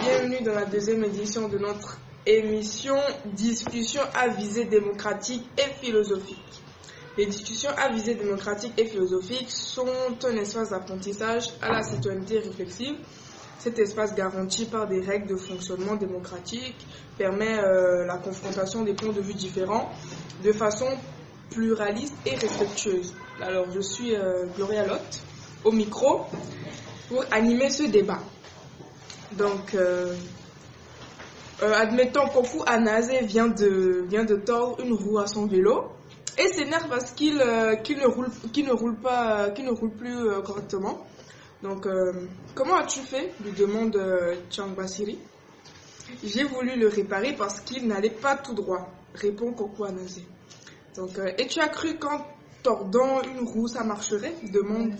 bienvenue dans la deuxième édition de notre émission Discussions à visée démocratique et philosophique. Les discussions à visée démocratique et philosophique sont un espace d'apprentissage à la citoyenneté réflexive. Cet espace garanti par des règles de fonctionnement démocratique permet la confrontation des points de vue différents de façon pluraliste et respectueuse. Alors, je suis Gloria Lotte au micro pour animer ce débat. Donc, admettons qu'Ofu Anazé vient de tordre une roue à son vélo et s'énerve parce qu'il ne roule plus correctement. Donc, comment as-tu fait lui demande Tchang-Basiri. J'ai voulu le réparer parce qu'il n'allait pas tout droit, répond Koko Anazé. Donc, et tu as cru qu'en tordant une roue ça marcherait, demande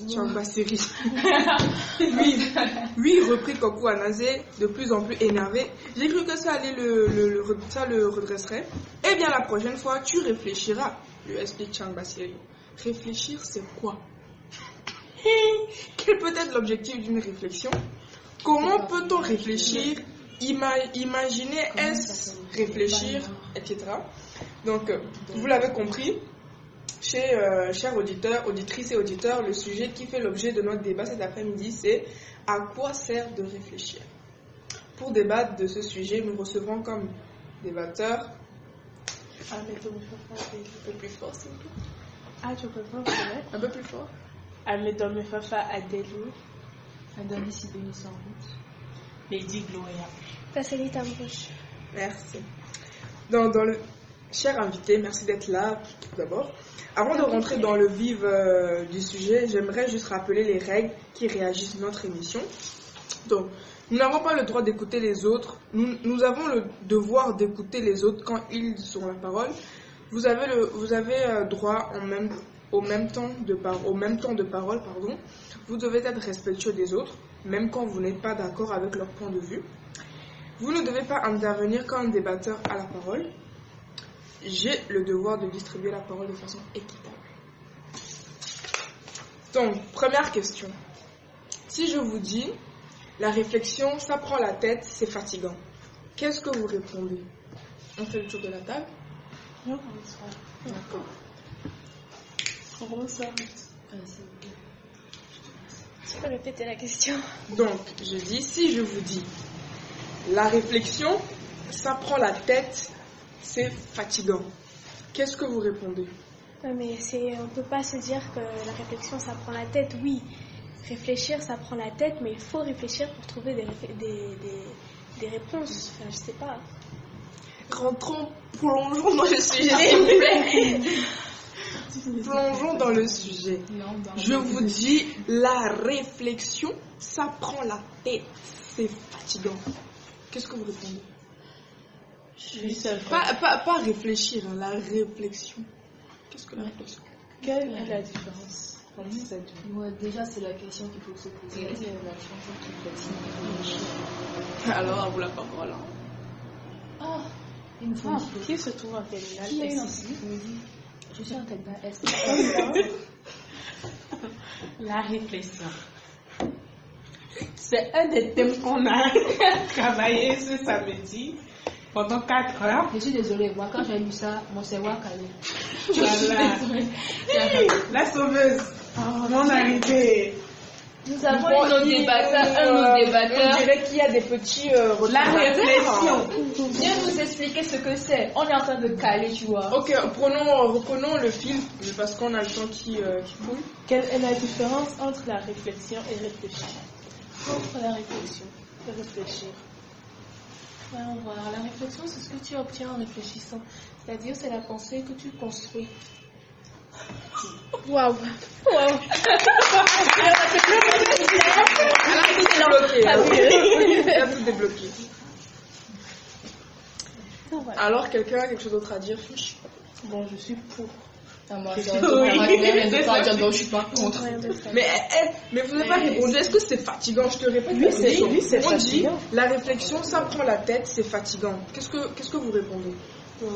Tchang-Basiri. Oui, reprit Koko Anazé, de plus en plus énervé. J'ai cru que ça allait ça le redresserait. Eh bien, la prochaine fois, tu réfléchiras, lui explique Tchang-Basiri. Réfléchir, c'est quoi? Quel peut être l'objectif d'une réflexion? Comment peut-on réfléchir? Imaginer, est-ce réfléchir, etc. Donc, vous l'avez compris, chers auditeurs, auditrices et auditeurs, le sujet qui fait l'objet de notre débat cet après-midi, c'est à quoi sert de réfléchir? Pour débattre de ce sujet, nous recevrons comme débatteurs. Ah, mais tu peux faire un peu plus fort, s'il vous plaît. Ah, tu peux faire peut-être Un peu plus fort. Admettons, Fafa Adélou. Adonis Sibéni sans route. Lady Gloria. Facilite ta bouche. Merci. Dans le cher invité, merci d'être là tout d'abord. Avant de rentrer dans le vif du sujet, j'aimerais juste rappeler les règles qui réagissent à notre émission. Donc, nous n'avons pas le droit d'écouter les autres. Nous avons le devoir d'écouter les autres quand ils ont la parole. Vous avez droit au même temps de parole. Vous devez être respectueux des autres, même quand vous n'êtes pas d'accord avec leur point de vue. Vous ne devez pas intervenir quand un débatteur a la parole. J'ai le devoir de distribuer la parole de façon équitable. Donc, première question. Si je vous dis, la réflexion, ça prend la tête, c'est fatigant. Qu'est-ce que vous répondez? On fait le tour de la table? Non, bonsoir. D'accord. Bonsoir. Tu peux répéter la question? Donc, je dis, si je vous dis, la réflexion, ça prend la tête, c'est fatigant. Qu'est-ce que vous répondez? Non, mais on peut pas se dire que la réflexion, ça prend la tête. Oui, réfléchir, ça prend la tête, mais il faut réfléchir pour trouver des réponses. Enfin, je sais pas. Plongeons dans le sujet, s'il vous plaît. Plongeons dans le sujet. Je vous dis, la réflexion, ça prend la tête. C'est fatigant. Qu'est-ce que vous répondez? Pas réfléchir, hein, la réflexion. Qu'est-ce que la réflexion? Quelle est la différence entre ces deux? Ouais, déjà, c'est la question qu'il faut se poser. Est-ce que la chanson qui réfléchit? Alors, à vous la parole. Ah, une fois. Qui se trouve en terminale? Qui est ici? Je suis en terminale. Est-ce que La réflexion. C'est un des thèmes qu'on a travaillé ce samedi pendant 4 heures. Je suis désolée, moi quand j'ai lu ça, mon cerveau a calé. Voilà. La sauveuse. Mon arrivée. Nous avons un de nos débatteurs. On dirait qu'il y a des petits La réflexion. Viens nous expliquer ce que c'est. On est en train de caler, tu vois. Ok, reprenons le fil parce qu'on a le temps qui coule. Quelle est la différence entre la réflexion et réfléchir? Entre la réflexion et réfléchir. Voyons voir. La réflexion, c'est ce que tu obtiens en réfléchissant. C'est-à-dire, c'est la pensée que tu construis. Waouh. Il a tout débloqué. Alors, quelqu'un a quelque chose d'autre à dire? Bon, je suis pour. Moi, je suis pas contre. Mais vous n'avez pas répondu. Est-ce que c'est fatigant? Je te répète. Oui, c'est On dit, fatigant. la réflexion, ça prend la tête, c'est fatigant. Qu'est-ce que vous répondez?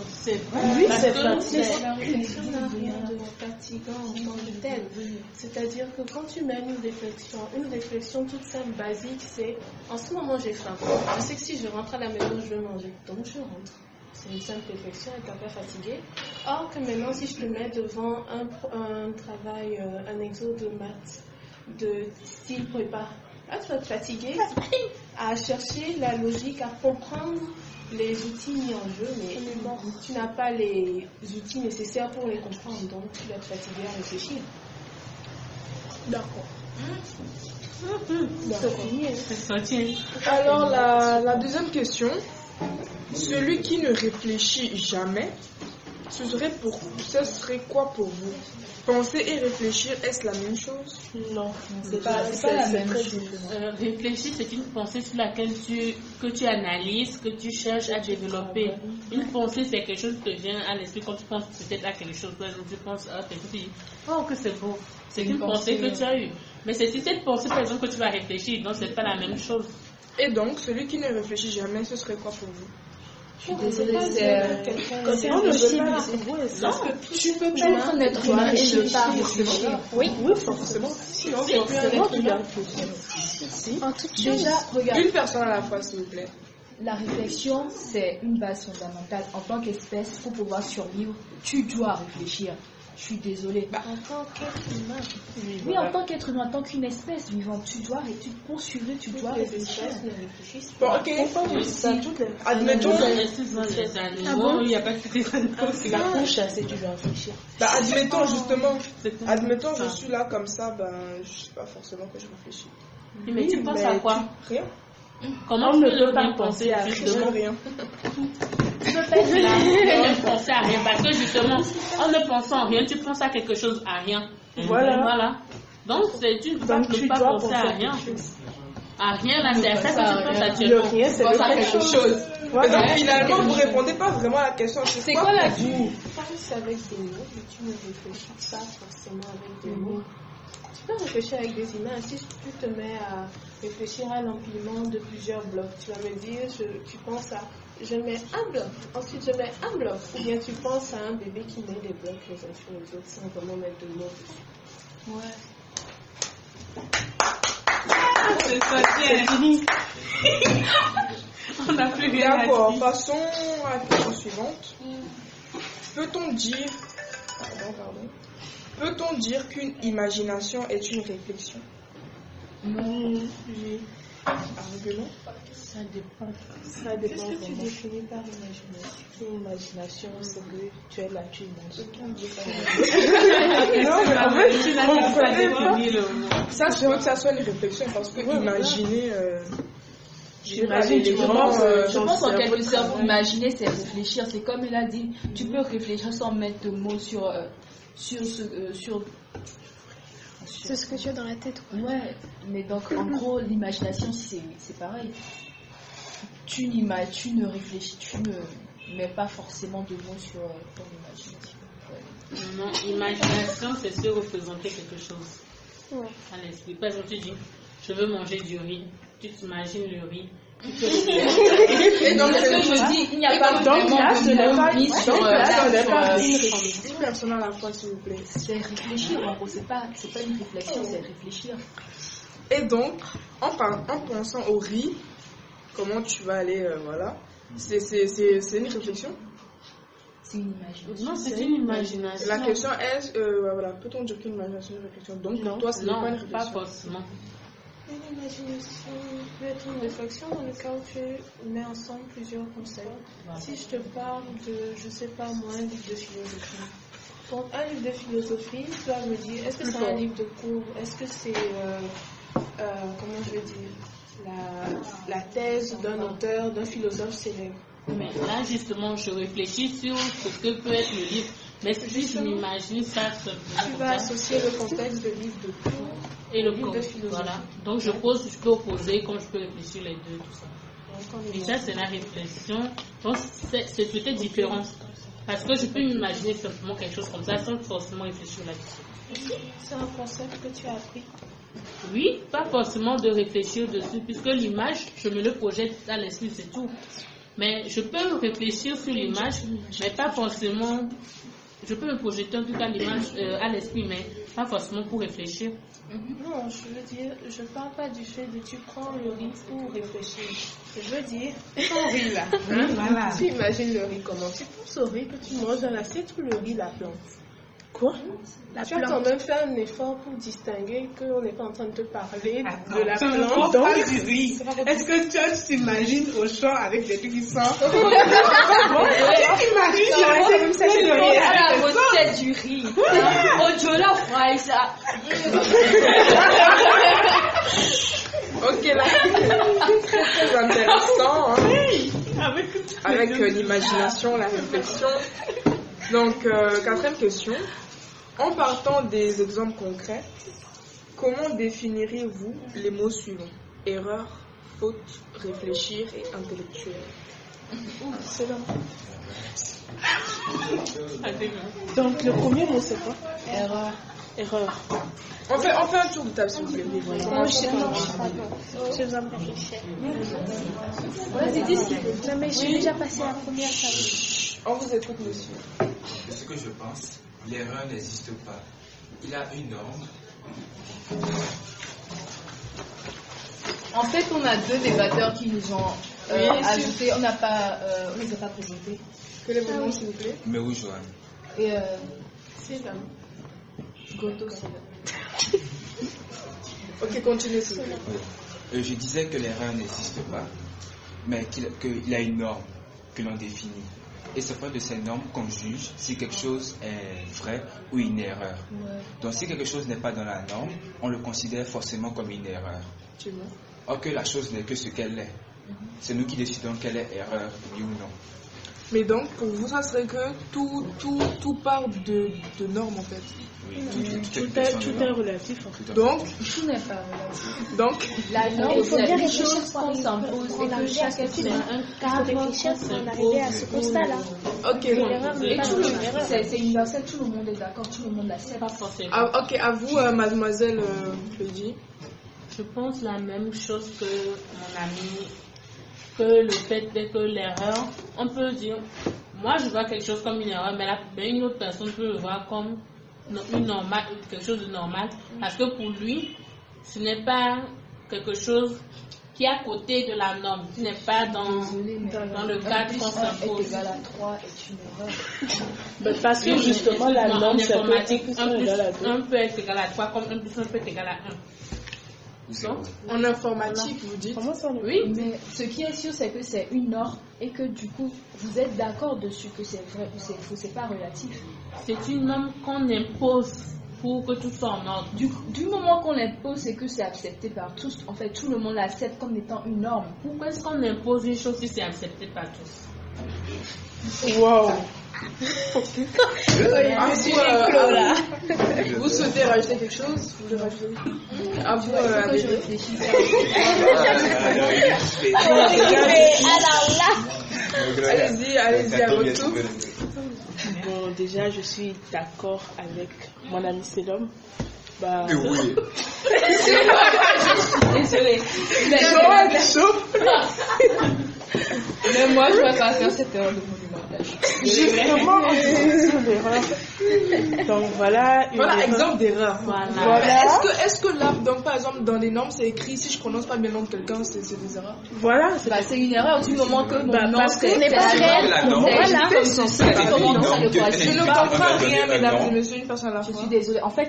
C'est vrai. Oui, parce c'est que fatigant. la réflexion n'a rien de fatigant en tant que tel. C'est-à-dire que quand tu mènes une réflexion toute simple, basique, c'est en ce moment j'ai faim. Je sais que si je rentre à la maison, je vais manger. Donc je rentre. C'est une simple réflexion, elle t'a pas fatigué. Or que maintenant, si je te mets devant un travail, un exo de maths, de style prépa, là tu vas te fatiguer à chercher la logique, à comprendre les outils mis en jeu, mais tu n'as pas les outils nécessaires pour les comprendre, donc tu vas te fatiguer à réfléchir. D'accord. C'est sorti. Alors, la deuxième question. Celui qui ne réfléchit jamais, ce serait quoi pour vous? Penser et réfléchir, est-ce la même chose? Non, C'est pas la même chose. Réfléchir, c'est une pensée sur laquelle que tu analyses, que tu cherches à développer. Une pensée, c'est quelque chose qui te vient à l'esprit quand tu penses peut-être à quelque chose. Par exemple, tu penses à quelque chose, tu dis, oh, que c'est beau. C'est une pensée que tu as eue. Mais c'est sur cette pensée, par exemple, que tu vas réfléchir. Donc, c'est pas la même chose. Et donc, celui qui ne réfléchit jamais, ce serait quoi pour vous? Je suis désolée, C'est impossible. Parce que tu peux pas être un être humain et ne pas réfléchir. Oui, forcément. En toute chose. Déjà, regarde, Une personne à la fois, s'il vous plaît. la réflexion, c'est une base fondamentale. En tant qu'espèce, pour pouvoir survivre, tu dois réfléchir. Je suis désolée. en tant qu'être humain, Oui, en tant qu'être humain, en tant qu'une espèce vivante, pour survivre, tu dois les réfléchir. espèces ne réfléchissent Bon, pas. ok. Admettons, Admettons, les animaux, il n'y a pas que des animaux. La couche, c'est tu dois réfléchir. admettons, je suis là comme ça, je sais pas forcément que je réfléchis. Mais tu penses à quoi? Rien. Comment tu peux bien penser à Justement, rien. Tu peux pas être là et ne penser à rien. Parce que justement, en ne pensant à rien, tu penses à quelque chose à rien. Voilà. Donc, tu ne peux pas penser à rien. À rien, là, c'est à ça que tu penses actuellement. Tu penses à quelque chose. Mais donc, finalement, vous répondez pas vraiment à la question. C'est quoi la vie? Pense avec des mots, mais tu ne réfléchis pas forcément avec des mots. Tu peux réfléchir avec des images. Si tu te mets à réfléchir à l'empilement de plusieurs blocs, tu vas me dire, tu penses à, je mets un bloc, ensuite je mets un bloc. Ou bien tu penses à un bébé qui met des blocs les uns sur les autres sans vraiment mettre de mots dessus. Ouais. C'est fini. On n'a plus rien à D'accord, dire. passons à la question suivante. Peut-on dire qu'une imagination est une réflexion? Oui. Argument? Ça dépend. Ça dépend. Qu'est-ce que tu définis par imagination? Imagination, c'est que tu es là, tu imagines. Non, mais en fait, Ça, je veux que ça soit une réflexion parce que imaginer. J'imagine, les je grands, pense en quelque sorte, imaginer, c'est réfléchir. C'est comme il a dit, tu peux réfléchir sans mettre de mots sur C'est ce que tu as dans la tête. Ouais, mais donc en gros, l'imagination, c'est pareil. Tu ne réfléchis, tu ne mets pas forcément de mots sur ton imagination. Ouais. Non, imagination, c'est se représenter quelque chose. Ouais. À l'esprit. Par exemple, tu dis, je veux manger du riz. Tu t'imagines le riz. Tu peux Et donc, C'est ce que je dis, il n'y a pas vraiment de mots mis sur une personne à la fois, s'il vous plaît. c'est réfléchir, en gros, c'est pas une réflexion, c'est réfléchir. Et donc, en pensant au riz, comment tu vas aller, voilà, c'est une réflexion. C'est une imagination. Non, c'est une imagination. La question est, voilà, peut-on dire qu'une imagination est une réflexion? Donc, pour toi, ce n'est pas une Non, réflexion. pas forcément. Une imagination peut être une réflexion dans le cas où tu mets ensemble plusieurs concepts. Si je te parle de, je sais pas moi, un livre de philosophie. Pour un livre de philosophie, tu vas me dire, est-ce que c'est un livre de cours? Est-ce que c'est, comment je vais dire, la thèse d'un auteur, d'un philosophe célèbre? Mais là, justement, je réfléchis sur ce que peut être le livre. Mais si je m'imagine ça, Tu vas associer le contexte de livre de cours et le livre corps. de philosophie. Voilà. Donc, je peux opposer comme je peux réfléchir les deux, tout ça. Et ça, c'est la réflexion. Donc, c'est peut-être différent. Parce que je peux m'imaginer simplement quelque chose comme ça sans forcément réfléchir là-dessus. C'est un concept que tu as appris. Oui, pas forcément de réfléchir dessus, puisque l'image, je me le projette à l'esprit, c'est tout. Mais je peux réfléchir sur l'image, mais pas forcément. Je peux me projeter en tout cas l'image à l'esprit, mais pas forcément pour réfléchir. Non, je veux dire, je parle pas du fait de tu prends le riz pour réfléchir. Je veux dire, ton riz là, Voilà. tu imagines le riz comment? Tu penses au riz que tu manges dans l'assiette ou le riz la plante? Quoi? Tu as quand même fait un effort pour distinguer qu'on n'est pas en train de te parler de la Tu ne plante. prends pas du riz. Est-ce que tu t'imagines au champ avec des trucs qui sortent? Tu t'imagines C'est le à riz la avec des recette du riz. Au Jola fry ça. Ok, là, très intéressant, hein. Avec l'imagination, la réflexion. Donc, quatrième question. En partant des exemples concrets, comment définiriez-vous les mots suivants? Erreur, faute, réfléchir et intellectuel. C'est là. Donc le premier mot c'est quoi? Erreur. Erreur. On fait un tour de table, s'il vous plaît. Non, je sais pas. J'ai besoin de réfléchir. Vas-y, dis ce qu'il faut. Non, mais j'ai déjà passé la première, ça va. On vous écoute, monsieur. Ce que je pense, l'erreur n'existe pas. Il a une norme. En fait, on a deux débatteurs qui nous ont ajouté. On les a pas présentés. Quel est votre nom, s'il vous plaît? Mais où, Joanne? Et C'est là. Goto, c'est là. Ok, continuez, s'il vous plaît. Je disais que l'erreur n'existe pas, mais qu'il a une norme que l'on définit. Et c'est pas de cette norme qu'on juge si quelque chose est vrai ou une erreur. Ouais. Donc si quelque chose n'est pas dans la norme, on le considère forcément comme une erreur. Or que la chose n'est que ce qu'elle est. C'est nous qui décidons qu'elle est erreur, oui ou non. Mais donc, pour vous, ça serait que tout part de normes, en fait. Oui, tout est relatif. Donc, Tout n'est pas relatif. donc, La norme, Il faut c'est bien une réfléchir chose pour qu'on arriver- s'impose pour et que arriver à chaque ce être humain Il faut réfléchir pour en arriver à ce constat-là. ok. L'erreur n'est Et pas tout une erreur. c'est universel, tout le monde est d'accord, tout le monde l'accepte. Pas forcément. Ok, à vous, mademoiselle Lady. Je pense la même chose que mon ami, que le fait que l'erreur, on peut dire, moi je vois quelque chose comme une erreur, mais une autre personne peut le voir comme quelque chose de normal, parce que pour lui, ce n'est pas quelque chose qui est à côté de la norme, qui n'est pas dans le cadre qu'on s'impose. 1 égale à 3 est une erreur. Parce que justement la Non, norme en c'est informatique, plus 1 égale à 2. peut être égal à 3, comme 1 plus 1 peut être égal à 1. zéro. En informatique, vous dites. Comment ça Oui, mais ce qui est sûr, c'est que c'est une norme et que du coup, vous êtes d'accord dessus que c'est vrai ou c'est faux, c'est pas relatif. C'est une norme qu'on impose pour que tout soit en ordre. Du moment qu'on l'impose, c'est que c'est accepté par tous. En fait, tout le monde l'accepte comme étant une norme. Pourquoi est-ce qu'on impose une chose si c'est accepté par tous? Wow. Vous souhaitez rajouter quelque chose? Vous voulez rajouter? À vous, Il faut que je Amélie. réfléchisse. Allez-y, à votre tour. Bon, déjà, je suis d'accord avec mon ami Célum. Bah, Oui. Désolée. Mais moi, je ne vais pas faire cette erreur de monumentage. justement, sur l'erreur. Donc voilà. une Voilà, erreur. exemple d'erreur. Voilà. Est-ce que là, donc par exemple, dans les normes, c'est écrit si je prononce pas bien le nom de quelqu'un, c'est des erreurs? Voilà. Bah, c'est une erreur du moment que mon Bah, nom parce que c'est n'est pas c'est réel. la Non, norme. voilà. Comme ceci, tu commences à le voir. Je ne comprends rien, mesdames et messieurs, une personne à la Je fois. suis désolée. En fait,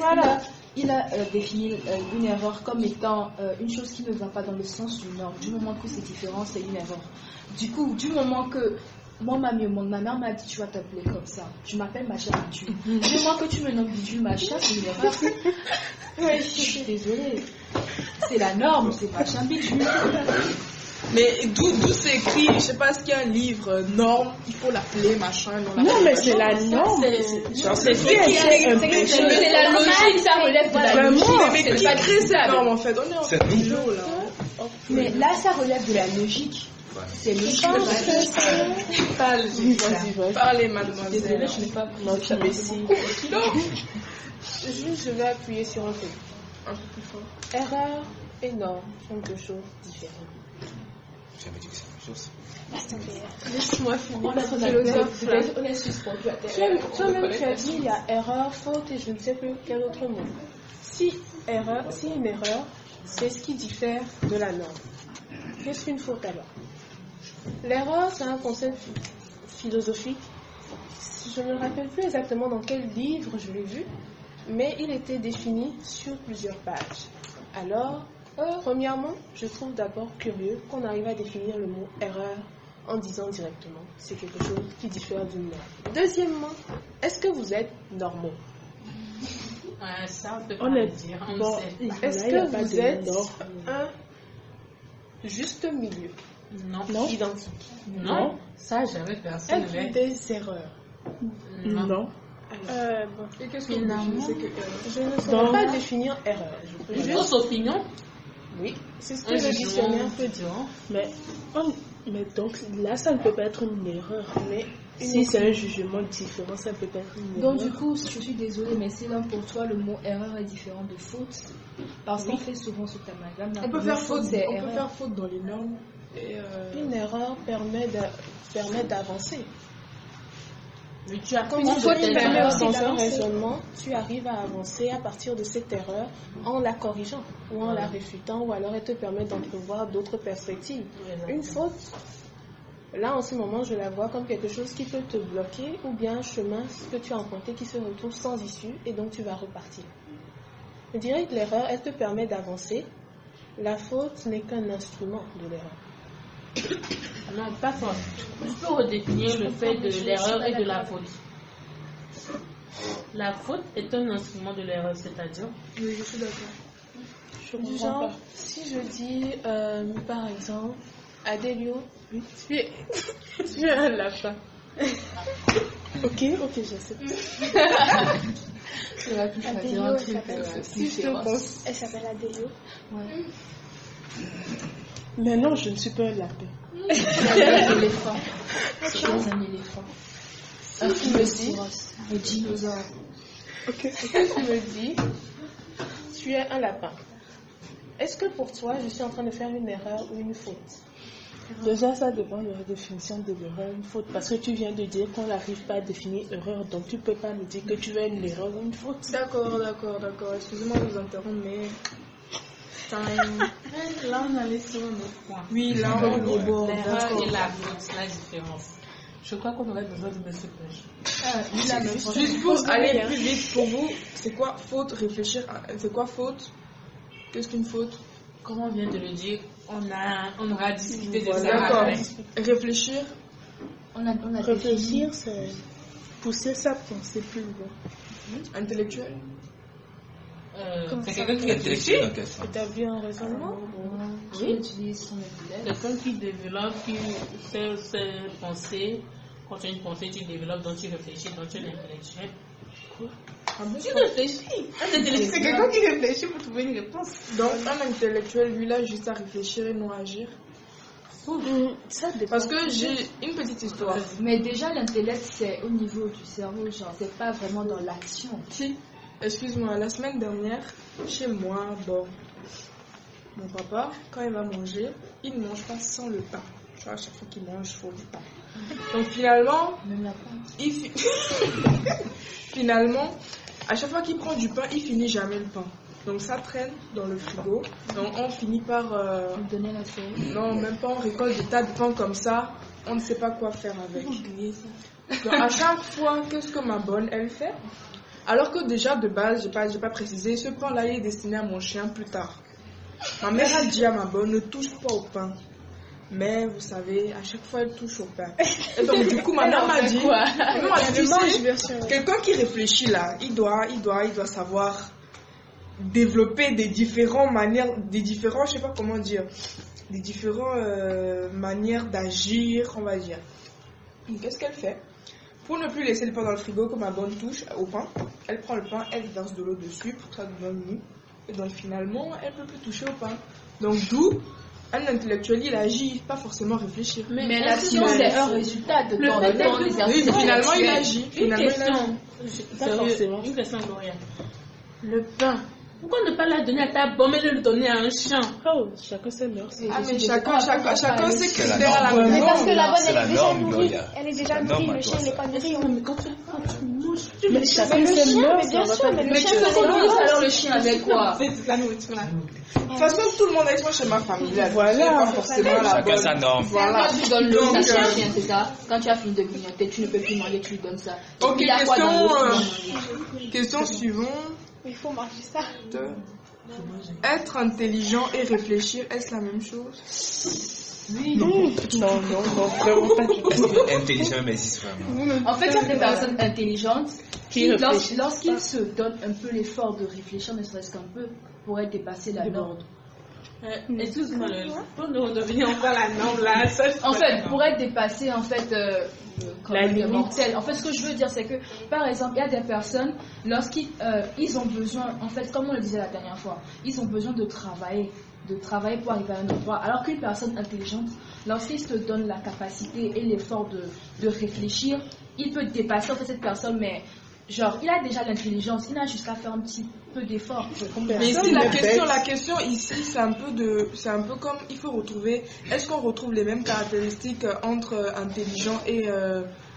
il a défini une erreur comme étant une chose qui ne va pas dans le sens d'une norme. Du moment que c'est différent, c'est une erreur. Du coup, du moment que moi, ma mère m'a dit tu vas t'appeler comme ça, je m'appelle machin bidule. Du moment que tu me nommes bidule machin, c'est une erreur. Ouais, je suis désolée. C'est la norme, c'est machin bidule. Mais d'où c'est écrit, je sais pas, est-ce qu'il y a un livre, norme, il faut l'appeler, machin, Non, mais c'est la norme. C'est C'est la logique, ça relève de la Vraiment. logique. Mais C'est qui pas crée cette discutable. norme en fait? On est en C'est nous. philo là. Mais là, ça relève de la logique. C'est logique. Parlez, mademoiselle. Désolée, je n'ai pas pris. Non, tu m'essayes. Juste, je vais appuyer sur un peu. Un peu plus fort. Erreur et norme sont deux choses différentes. jamais dit que c'est la même chose. Laisse-moi finir. On a ton Philosophe, là. on est suspendu à Toi-même, tu as dit il y a erreur, faute et je ne sais plus quel autre mot. Si une erreur, c'est ce qui diffère de la norme. Qu'est-ce qu'une faute alors? L'erreur, c'est un concept philosophique. Je ne me rappelle plus exactement dans quel livre je l'ai vu, mais il était défini sur plusieurs pages. Alors, premièrement, je trouve d'abord curieux qu'on arrive à définir le mot erreur en disant directement c'est quelque chose qui diffère d'une norme. Deuxièmement, est-ce que vous êtes normaux? Ça, on peut pas On le est dire. On bon. sait. Est-ce que vous êtes un juste milieu? Non. Identique? Non. Ça, jamais personne ne Êtes-vous va. des erreurs? Non. Bon. Et qu'est-ce que vous Finalement, définissez que Je ne saurais pas définir erreur. Je peux Une juste... fausse opinion. Oui, c'est ce que Un le jugement dictionnaire peut dire. différent. Mais donc là, ça ne peut pas être une erreur. Mais Si c'est un jugement différent, ça ne peut pas être une erreur. Donc du coup, je suis désolée, mais c'est là pour toi le mot erreur est différent de faute. Parce qu'on fait souvent ce amalgame. on peut faire faute, c'est on peut erreur. faire faute dans les normes. Et une erreur permet d'avancer. Mais tu as Comme comment une faute peut-être permet erreur dans un d'avancer. raisonnement, tu arrives à avancer à partir de cette erreur en la corrigeant ou en la réfutant, ou alors elle te permet d'entrevoir d'autres perspectives. Une faute, là en ce moment, je la vois comme quelque chose qui peut te bloquer, ou bien un chemin que tu as emprunté qui se retrouve sans issue et donc tu vas repartir. Je dirais que l'erreur, elle te permet d'avancer. La faute n'est qu'un instrument de l'erreur. Non, pas fort. Je peux redéfinir le fait de l'erreur et de la faute. La faute est un instrument de l'erreur, c'est-à-dire. oui, je suis d'accord. Je Du comprends genre, pas. si je dis, par exemple, Adélio, tu es un lapin. Ok, je sais. Tu vas plus choisir Adélio, un elle truc s'appelle- Si je te pense, Elle s'appelle Adélio. Mais non, je ne suis pas un lapin. un éléphant. C'est un éléphant. Un tu me dis, un dinosaure. si tu me dis, tu es un lapin. Est-ce que pour toi, je suis en train de faire une erreur ou une faute? Déjà, ça dépend de la définition de l'erreur, une faute. Parce que tu viens de dire qu'on n'arrive pas à définir erreur. Donc, tu ne peux pas me dire que tu as une erreur ou une faute. D'accord. Excusez-moi de vous interrompre, mais. Time. Là, on allait sur un autre point. Oui, là, on est bon. L'erreur D'accord. et la faute, la différence. Je crois qu'on aurait besoin de M. Pêche. Juste pour aller plus vite pour vous, c'est quoi faute? Réfléchir. C'est quoi faute? Qu'est-ce qu'une faute? Comme on vient de le dire, on aura discuté de ça D'accord. après. Réfléchir. On a Réfléchir, c'est pousser sa pensée plus loin. Intellectuel. C'est quelqu'un qui réfléchit. Intellectuel dans quel sens? Établir un raisonnement? Qui utilise son intellect. Quelqu'un qui développe, qui fait ses pensées. Quand tu as une pensée, tu développes, donc tu réfléchis, donc tu es un intellectuel. Ah bon? Tu réfléchis. Un intellectuel, c'est quelqu'un qui réfléchit pour trouver une réponse. Donc, un intellectuel, lui, là, juste à réfléchir et non à agir. Ça dépend. Parce que j'ai une petite histoire. Mais déjà, l'intellect, c'est au niveau du cerveau, genre, c'est pas vraiment dans l'action. Si, excuse-moi, la semaine dernière, chez moi, bon, mon papa, quand il va manger, il ne mange pas sans le pain. Tu vois, à chaque fois qu'il mange, il faut du pain. Donc finalement, Même la fin. finalement, à chaque fois qu'il prend du pain, il finit jamais le pain. Donc ça traîne dans le frigo. Donc on finit par... On donnait la série. non, même pas, on récolte des tas de pain comme ça. On ne sait pas quoi faire avec. Donc à chaque fois, qu'est-ce que ma bonne, elle fait? Alors que déjà, de base, j'ai pas précisé, ce pain-là, il est destiné à mon chien plus tard. Ma mère a dit à ma bonne, ne touche pas au pain. Mais vous savez, à chaque fois, elle touche au pain. Et donc, du coup, ma mère m'a dit, tu sais, quelqu'un qui réfléchit là, il doit savoir développer des différentes manières, je sais pas comment dire, des différentes manières d'agir, on va dire. Donc, qu'est-ce qu'elle fait? Pour ne plus laisser le pain dans le frigo, que ma bonne touche au pain, elle prend le pain, elle verse de l'eau dessus pour que ça devienne mou. Et donc finalement, elle ne peut plus toucher au pain. Donc d'où un intellectuel, il agit, pas forcément réfléchir. Mais l'action, c'est un résultat de Le ton fait temps est que- d'exercice. Oui, finalement, il intellectuel. agit. Une Finalement, il agit. question, Pas sérieux, forcément. une question, Gloria. Le pain, Pourquoi ne pas la donner à ta bombe et le donner à un champ? Oh, chacun ses mœurs. Ah, mais chacun ses C'est la critères à la norme. Mais maison. parce que la bonne, C'est elle la est déjà norme, nourrie. Gloria. Elle est C'est déjà la nourrie. norme à Le toi, chien n'est ça. pas nourri. Mais quand tu manges, Mais chacun Mais le ses chien, mœurs. mais bien on va sûr, pas mais dire- le chien, Tu c'est nourris normal. alors le chien avec quoi? C'est la nourriture là. De toute façon, tout le monde a été chez ma famille. Voilà. C'est pas forcément la Chacun bonne. sa norme. Voilà. Quand tu donnes le Donc, sang à un chien, c'est ça. Quand tu as fini de grignoter, tu ne peux plus manger, tu lui donnes ça. Ok, Il y a quoi dans l'eau, tu dois question, manger. question suivante. Il faut manger ça. Être intelligent et réfléchir, est-ce la même chose? Non, vraiment pas du tout. Intelligent, mais existe vraiment. En fait, il y a des personnes intelligentes Qui réfléchissent lorsqu'ils se donnent un peu l'effort de réfléchir, ne serait-ce qu'un peu, pourraient dépasser la norme. excuse-moi, pour nous redevenir encore la norme là, ça, En fait, pourraient dépasser en fait La limite. mortelle. En fait, ce que je veux dire, c'est que, par exemple, il y a des personnes, lorsqu'ils ils ont besoin, en fait, comme on le disait la dernière fois, ils ont besoin de travailler pour arriver à un endroit. Alors qu'une personne intelligente, lorsqu'il se donne la capacité et l'effort de réfléchir, il peut dépasser en fait cette personne, mais genre, il a déjà l'intelligence, il a juste à faire un petit peu d'effort. Mais ici, la question ici, c'est un peu comme, il faut retrouver, est-ce qu'on retrouve les mêmes caractéristiques entre intelligent et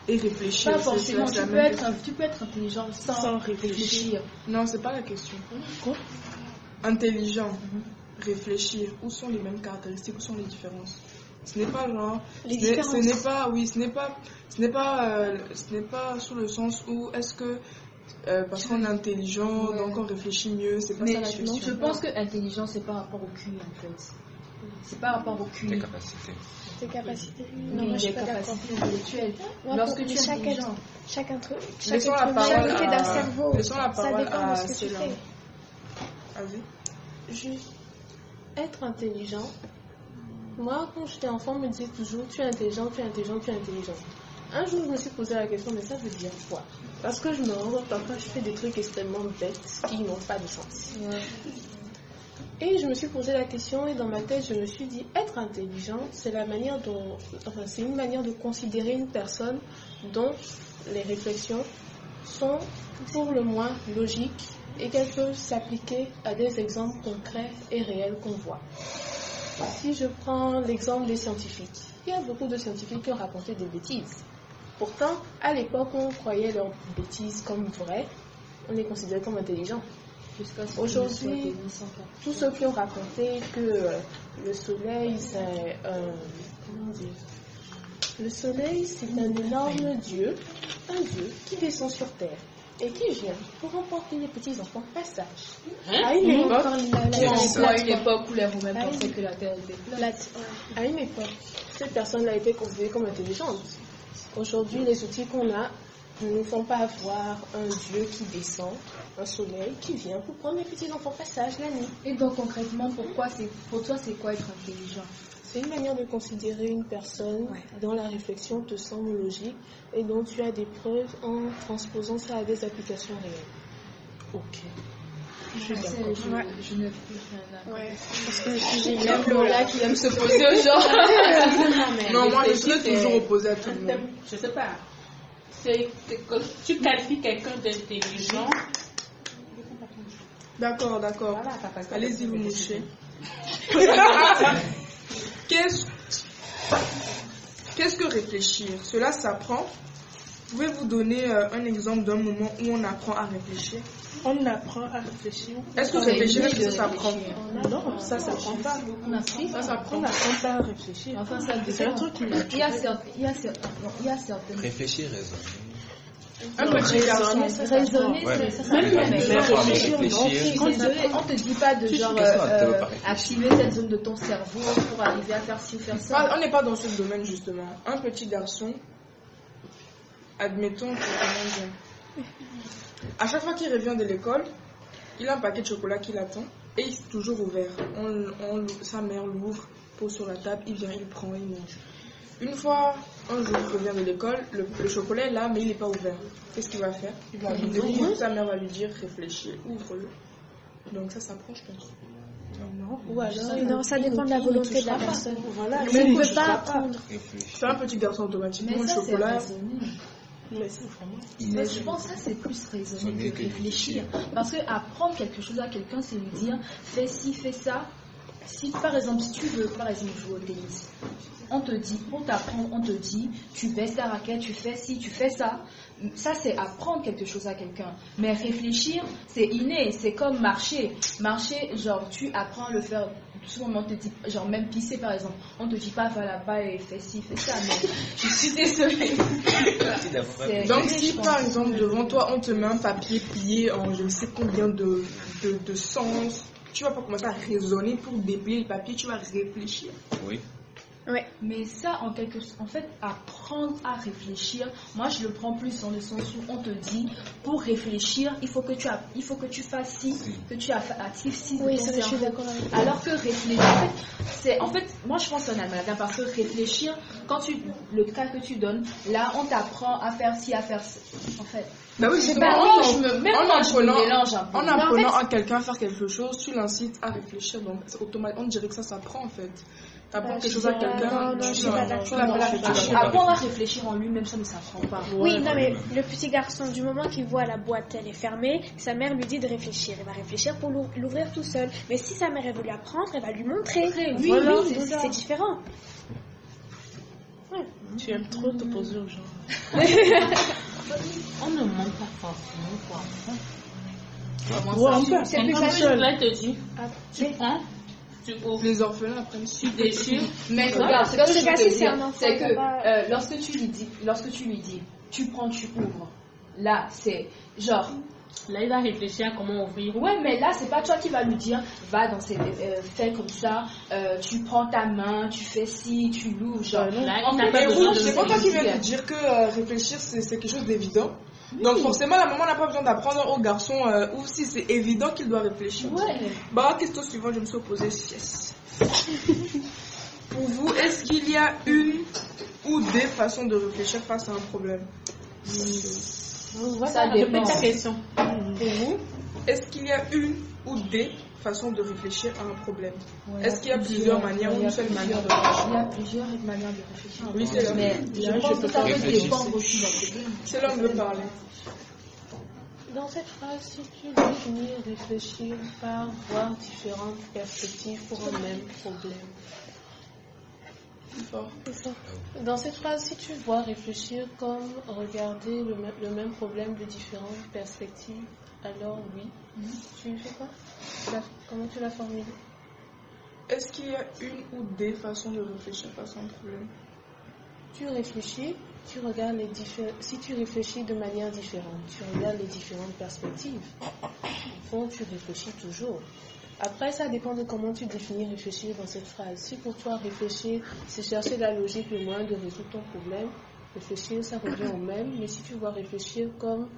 réfléchir? Pas C'est forcément, la même question. tu peux être intelligent sans réfléchir. Non, c'est pas la question. Quoi? Intelligent, réfléchir, où sont les mêmes caractéristiques, où sont les différences? Ce n'est pas genre, ce n'est pas sous le sens où est-ce que parce qu'on est intelligent, donc on réfléchit mieux, c'est pas Mais ça la question. je pense que intelligence, c'est par rapport au QI en fait. C'est par rapport au QI. Tes capacités. Tes capacités. Non, Non, moi je suis des pas d'accord. capacités intellectuelles. Moi, Lorsque pour tu es chaque intelligent. chaque être Laissons la humain, parole chaque côté d'un à- cerveau, laissons la ça parole dépend à de ce que tu Céline. fais. Vas-y. Juste être intelligent. Moi, quand j'étais enfant, on me disait toujours tu es intelligent, tu es intelligent, tu es intelligent. Un jour, je me suis posé la question, mais ça veut dire quoi? Parce que je me rends compte parfois, je fais des trucs extrêmement bêtes qui n'ont pas de sens. Et je me suis posé la question et dans ma tête, je me suis dit être intelligent, c'est la manière dont, enfin, c'est une manière de considérer une personne dont les réflexions sont pour le moins logiques et qu'elles peuvent s'appliquer à des exemples concrets et réels qu'on voit. Si je prends l'exemple des scientifiques, il y a beaucoup de scientifiques qui ont raconté des bêtises. Pourtant, à l'époque, on croyait leurs bêtises comme vraies, on les considérait comme intelligents. Aujourd'hui, tous ceux qui ont raconté que le soleil, c'est comment dire, le soleil, c'est un énorme dieu, un dieu qui descend sur terre et qui vient pour emporter les petits enfants passage. À une époque, À une époque où les Romains pensaient que la Terre était plate. à une époque, cette personne a été considérée comme intelligente. Aujourd'hui, les outils qu'on a ne nous font pas voir un dieu qui descend, un soleil qui vient pour prendre les petits enfants passage la nuit. Et donc concrètement, pour toi, c'est quoi être intelligent? C'est une manière de considérer une personne dont la réflexion te semble logique et dont tu as des preuves en transposant ça à des applications réelles. Ok. Je ne plus rien à Ouais. Parce que le sujet Il y a Lola qui aime se poser aux gens. Non, moi je serais toujours opposée à tout le monde. Je sais pas. Tu qualifies quelqu'un d'intelligent. D'accord. Allez-y, vous mouchez. Qu'est-ce que réfléchir? Cela s'apprend. Pouvez-vous donner un exemple d'un moment où on apprend à réfléchir? On apprend à réfléchir. Est-ce que réfléchir, est-ce que ça s'apprend? Non, ça s'apprend pas. On a pris Ça s'apprend. On n'apprend pas à réfléchir. Enfin, ça C'est un truc qui m'a il y a certaines. Réfléchir, raisonner. Un petit garçon. Raisonner, Ouais. c'est ça. Mais Mais réfléchir, on te dit pas de genre Qu'est-ce qu'on a de pareil? activer cette zone de ton cerveau pour arriver à faire ci ou faire ça. On n'est pas dans ce domaine justement. Un petit garçon, admettons que à chaque fois qu'il revient de l'école, il a un paquet de chocolat qui l'attend et il est toujours ouvert. Sa mère l'ouvre, pose sur la table, il vient, il prend, il mange. Une fois, un jour, il revient de l'école, le chocolat est là, mais il n'est pas ouvert. Qu'est-ce qu'il va faire? Il va l'ouvrir. Sa mère va lui dire réfléchis, ouvre-le. Donc ça s'apprend, je pense. Ou alors, Non, ça dépend de la volonté de la personne. voilà, On ne peut pas apprendre. Réfléchir. C'est un petit garçon automatiquement, Mais le ça, c'est chocolat. raisonner. Mais c'est vraiment. Mais je pense que ça c'est plus raisonner que réfléchir. Parce que apprendre quelque chose à quelqu'un, c'est lui dire fais ci, fais ça. Si par exemple, si tu veux par exemple jouer au tennis, on te dit, pour t'apprendre, on te dit tu baisses ta raquette, tu fais ci, tu fais ça. Ça c'est apprendre quelque chose à quelqu'un. Mais réfléchir, c'est inné, c'est comme marcher. Marcher, genre tu apprends à le faire. Souvent on te dit, genre même pisser par exemple, on te dit pas va là-bas et fais ci, fais ça. Mais je suis désolée. Donc si par exemple devant toi on te met un papier plié en je ne sais combien de sens, tu vas pas commencer à raisonner pour déplier le papier, tu vas réfléchir. Oui. Ouais. Mais ça, en fait, apprendre à réfléchir, moi je le prends plus dans le sens où on te dit, pour réfléchir, il faut que tu fasses ci, que tu actives ci de Oui, ton ça, je suis cerveau. d'accord avec toi. Alors que réfléchir, en fait, moi je pense que c'est un amalgame parce que réfléchir, le cas que tu donnes, là on t'apprend à faire ci, à faire ça. En fait, Bah oui, justement, je me mélange un peu. en apprenant à quelqu'un à faire quelque chose, tu l'incites à réfléchir, donc automatiquement on dirait que ça s'apprend en fait. T'apprends quelque chose à quelqu'un, non, je tu suis pas d'accord. l'appelles à réfléchir. Apprendre à réfléchir en lui-même, ça ne s'apprend pas. Oui, non, mais le petit garçon, du moment qu'il voit la boîte, elle est fermée, sa mère lui dit de réfléchir. Il va réfléchir pour l'ouvrir tout seul. Mais si sa mère, elle veut lui apprendre, elle va lui montrer. Oui, Voilà, oui, c'est donc ça. c'est différent. Tu aimes trop t'opposer aux gens. On ne manque pas forcément pour apprendre. Ouais, un peu. C'est plus Quand facile. là te dit, tu Oui. prends, tu ouvres, Les orphelins apprennent tu déchires. Mais Voilà. regarde, ce que Dans ce je veux cas-ci, te c'est dire, un enfant, c'est on que peut pas- lorsque tu lui dis, tu prends, tu ouvres, là, c'est genre, Là, il va réfléchir à comment ouvrir. ouais, mais là, c'est pas toi qui vas lui dire, va dans cette, fais comme ça, tu prends ta main, tu fais ci, tu l'ouvres, genre. Là, En il n'a fait, pas Mais besoin oui, de c'est le pas toi qui viens faire. de dire que réfléchir c'est quelque chose d'évident. Donc forcément la maman n'a pas besoin d'apprendre au garçon ou si c'est évident qu'il doit réfléchir. Ouais. Bah question suivante, je me suis opposée. Yes. Pour vous, est-ce qu'il y a une ou des façons de réfléchir face à un problème? Voilà, Ça dépend. répète ta question. Pour vous, est-ce qu'il y a une ou des façons de réfléchir à un problème? Est-ce qu'il y a plusieurs manières ou une seule manière de réfléchir? Il y a plusieurs manières de réfléchir. Oui, c'est là. Mais je pense que ça peut réfléchir. dépendre aussi d'un problème. C'est là où on veut parler. Dans cette phrase, si tu définis réfléchir par voir différentes perspectives pour un même problème. C'est ça. Dans cette phrase, si tu vois réfléchir comme regarder le même problème de différentes perspectives, alors oui. Tu fais quoi? Comment tu l'as formulé? Est-ce qu'il y a une ou des façons de réfléchir face à un problème? Tu réfléchis, tu regardes si tu réfléchis de manière différente, tu regardes les différentes perspectives. Au fond, tu réfléchis toujours. Après, ça dépend de comment tu définis réfléchir dans cette phrase. Si pour toi, réfléchir, c'est chercher la logique, le moyen de résoudre ton problème, réfléchir, ça revient au même. Mais si tu vois réfléchir comme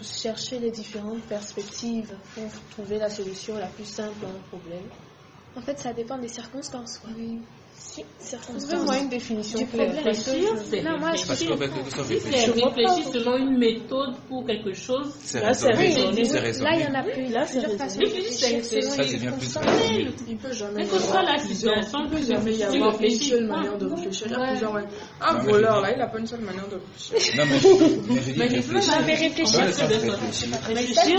chercher les différentes perspectives pour trouver la solution la plus simple à un problème. En fait, ça dépend des circonstances. Quoi. Oui. Circonstances. Trouve-moi une définition Du claire. problème. Réfléchir, c'est Non, moi, réfléchir. Parce qu'en fait, que ça Si c'est réfléchir, réfléchir selon une méthode pour quelque chose, c'est Là, c'est raisonner. raisonné. C'est Là, il y raisonner. en a plus. Là, c'est plusieurs raisonné. façons de réfléchir C'est- selon Ça les devient plus circonstances. raisonné. Il peut jamais quelle que soit la plusieurs. situation, Il peut jamais y tu avoir une réfléchis. seule manière de réfléchir. Il y a Ouais. plusieurs manières. Un Non, mais voleur, je là, dis- il n'a pas une seule manière de réfléchir. Non, mais je dis Mais réfléchir. mais réfléchir, Dans le c'est sens de- réfléchir. Réfléchir,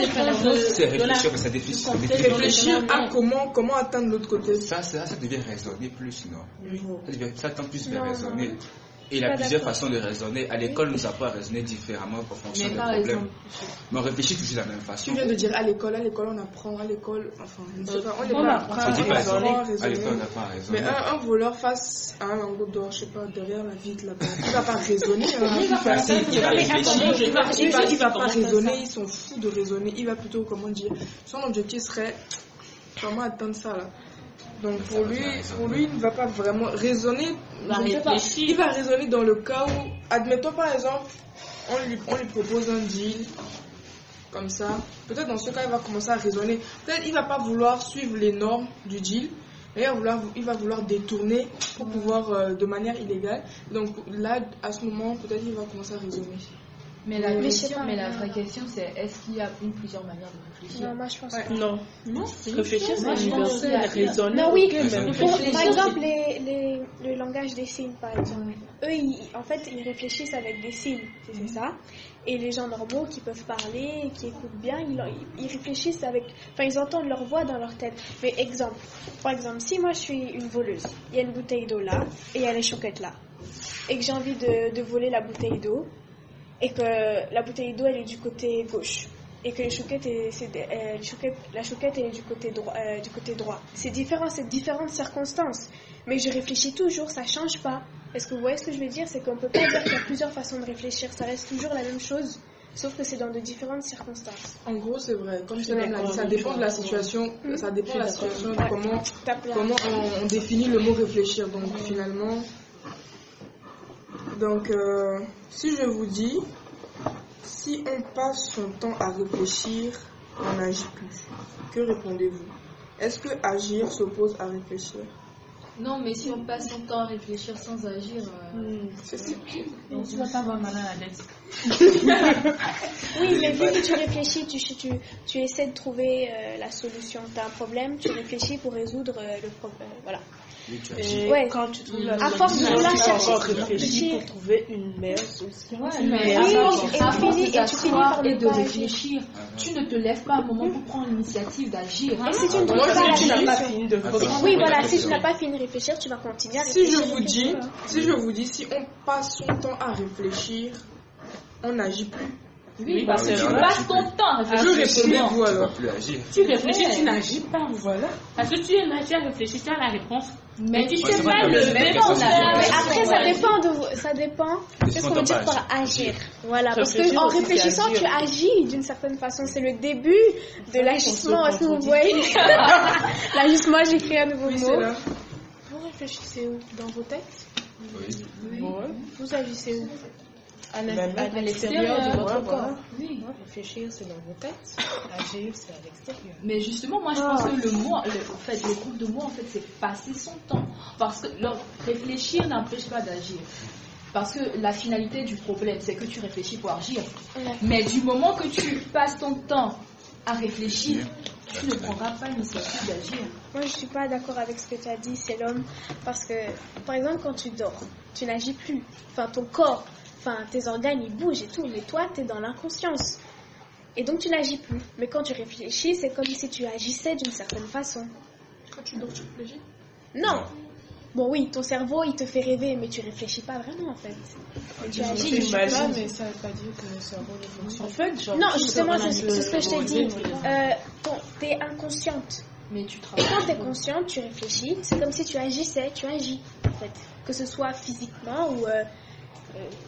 C'est réfléchir, mais ça définit. Réfléchir à comment atteindre l'autre côté. Ça devient raisonner plus, non? Ça tend plus vers Non, raisonner. non. Et il y a Pas plusieurs d'accord. façons de raisonner. À l'école, nous apprend à raisonner différemment en fonction Mais des par problèmes. exemple, Mais on réfléchit toujours de la même façon. Tu viens de dire à l'école, on apprend, à l'école, enfin, je ne sais pas, on On apprend apprend On dit pas à raisonner. À raisonner. l'école, on apprend à raisonner. Mais un voleur face à un lingot d'or, je sais pas, derrière la vitre là-bas, il va pas raisonner. hein. Ah, si, il va réfléchir. Il va pas raisonner, ils sont fous de raisonner. Il va plutôt, comment dire, son objectif serait comment atteindre ça là. Donc pour lui, il ne va pas vraiment raisonner. Va je ne sais pas. réfléchir. Il va raisonner dans le cas où, admettons par exemple, on lui propose un deal comme ça. Peut-être dans ce cas, il va commencer à raisonner. Peut-être il va pas vouloir suivre les normes du deal. Mais il va vouloir détourner pour pouvoir de manière illégale. Donc là, à ce moment, peut-être il va commencer à raisonner. Mais la Mais je sais question, pas, mais la non. vraie question, c'est est-ce qu'il y a plusieurs manières de réfléchir? Non, moi je pense pas. Non. Non, Réfléchir, c'est Moi, je pense qu'il y universel. a- Raisonner, Non, oui. ok, mais Par réfléchir, exemple, le langage des signes, par exemple. Eux, en fait, ils réfléchissent avec des signes, c'est ça. Et les gens normaux qui peuvent parler, qui écoutent bien, ils réfléchissent avec... Enfin, ils entendent leur voix dans leur tête. Mais par exemple, si moi je suis une voleuse, il y a une bouteille d'eau là, et il y a les choquettes là, et que j'ai envie de voler la bouteille d'eau, et que la bouteille d'eau elle est du côté gauche, et que la choquette elle est du côté droit. C'est différent, c'est différentes circonstances. Mais je réfléchis toujours, ça change pas. Est-ce que vous voyez ce que je veux dire? C'est qu'on peut pas dire qu'il y a plusieurs façons de réfléchir, ça reste toujours la même chose, sauf que c'est dans de différentes circonstances. En gros, c'est vrai. Comme je l'ai dit, ça dépend de la situation. Ça dépend de la situation, de comment on définit le mot réfléchir. Donc, finalement... Donc, si je vous dis, si on passe son temps à réfléchir, on n'agit plus. Que répondez-vous? Est-ce que agir s'oppose à réfléchir? Non, mais si on passe son temps à réfléchir sans agir, C'est ça. Donc, tu vas pas avoir mal à la tête. Oui, mais vu que tu réfléchis, tu essaies de trouver la solution. Tu as un problème, tu réfléchis pour résoudre le problème. Voilà. Oui, tu Et agis. Ouais. quand tu trouves la À force de solution, vouloir tu vas chercher, encore réfléchir réfléchir. pour trouver une meilleure solution. ouais, Une mais meilleure oui, solution. et à force tu finis de par t'asseoir ne et de pas agir. réfléchir, tu ne te lèves pas un moment pour prendre l'initiative d'agir. Et si tu ne trouves Moi, pas je la dis- Tu n'as pas solution, fini de Attends. oui, voilà, si tu n'as pas fini de réfléchir, tu vas continuer à Si réfléchir. je vous dis, si on passe son temps à réfléchir, on n'agit plus. Oui, parce parce que que tu là, passes ton temps à Que réfléchir. répondez-vous Tu vas alors? plus agir. Tu réfléchis, Ouais. tu n'agis pas, voilà. Parce que tu es là, tu as réfléchi, tu as la réponse. Mais tu tu sais c'est pas vrai que le c'est mais une non, question ça- de- Mais après, ça Ouais. dépend de vous. Ça dépend. Qu'est-ce qu'on veut dire par agir? Voilà, parce Réfléchir qu'en aussi, c'est réfléchissant, agir. tu agis d'une certaine façon. C'est le début de l'agissement. se Est-ce que vous contredit. voyez? L'agissement, j'écris un nouveau Oui, mot. c'est là. Vous réfléchissez où? Dans vos têtes? Oui. Vous agissez où? À à l'extérieur de votre ouais, corps. voilà. Oui. Réfléchir, c'est dans vos têtes. Agir, c'est à l'extérieur. Mais justement, moi je pense que le groupe de mots, en fait, c'est passer son temps. Parce que réfléchir n'empêche pas d'agir. Parce que la finalité du problème, c'est que tu réfléchis pour agir. Ouais. Mais du moment que tu passes ton temps à réfléchir, tu ne prendras pas l'initiative d'agir. Moi, je suis pas d'accord avec ce que tu as dit, c'est l'homme. Parce que, par exemple, quand tu dors, tu n'agis plus. Enfin, ton corps, tes organes, ils bougent et tout. Mais toi, tu es dans l'inconscience. Et donc, tu n'agis plus. Mais quand tu réfléchis, c'est comme si tu agissais d'une certaine façon. Quand tu dors, tu réfléchis? Non. Bon, oui, ton cerveau, il te fait rêver, mais tu réfléchis pas vraiment, en fait. Mais tu agis. Je J'imagine. sais pas, mais ça veut pas dire que le cerveau ne fonctionne En fait, genre, Non, tout justement, ce qu'on a c'est ce que je t'ai dit. dit. T'es inconsciente. Mais tu Et travailles. quand t'es consciente, tu réfléchis. C'est comme si tu agissais, tu agis, en fait. Que ce soit physiquement ou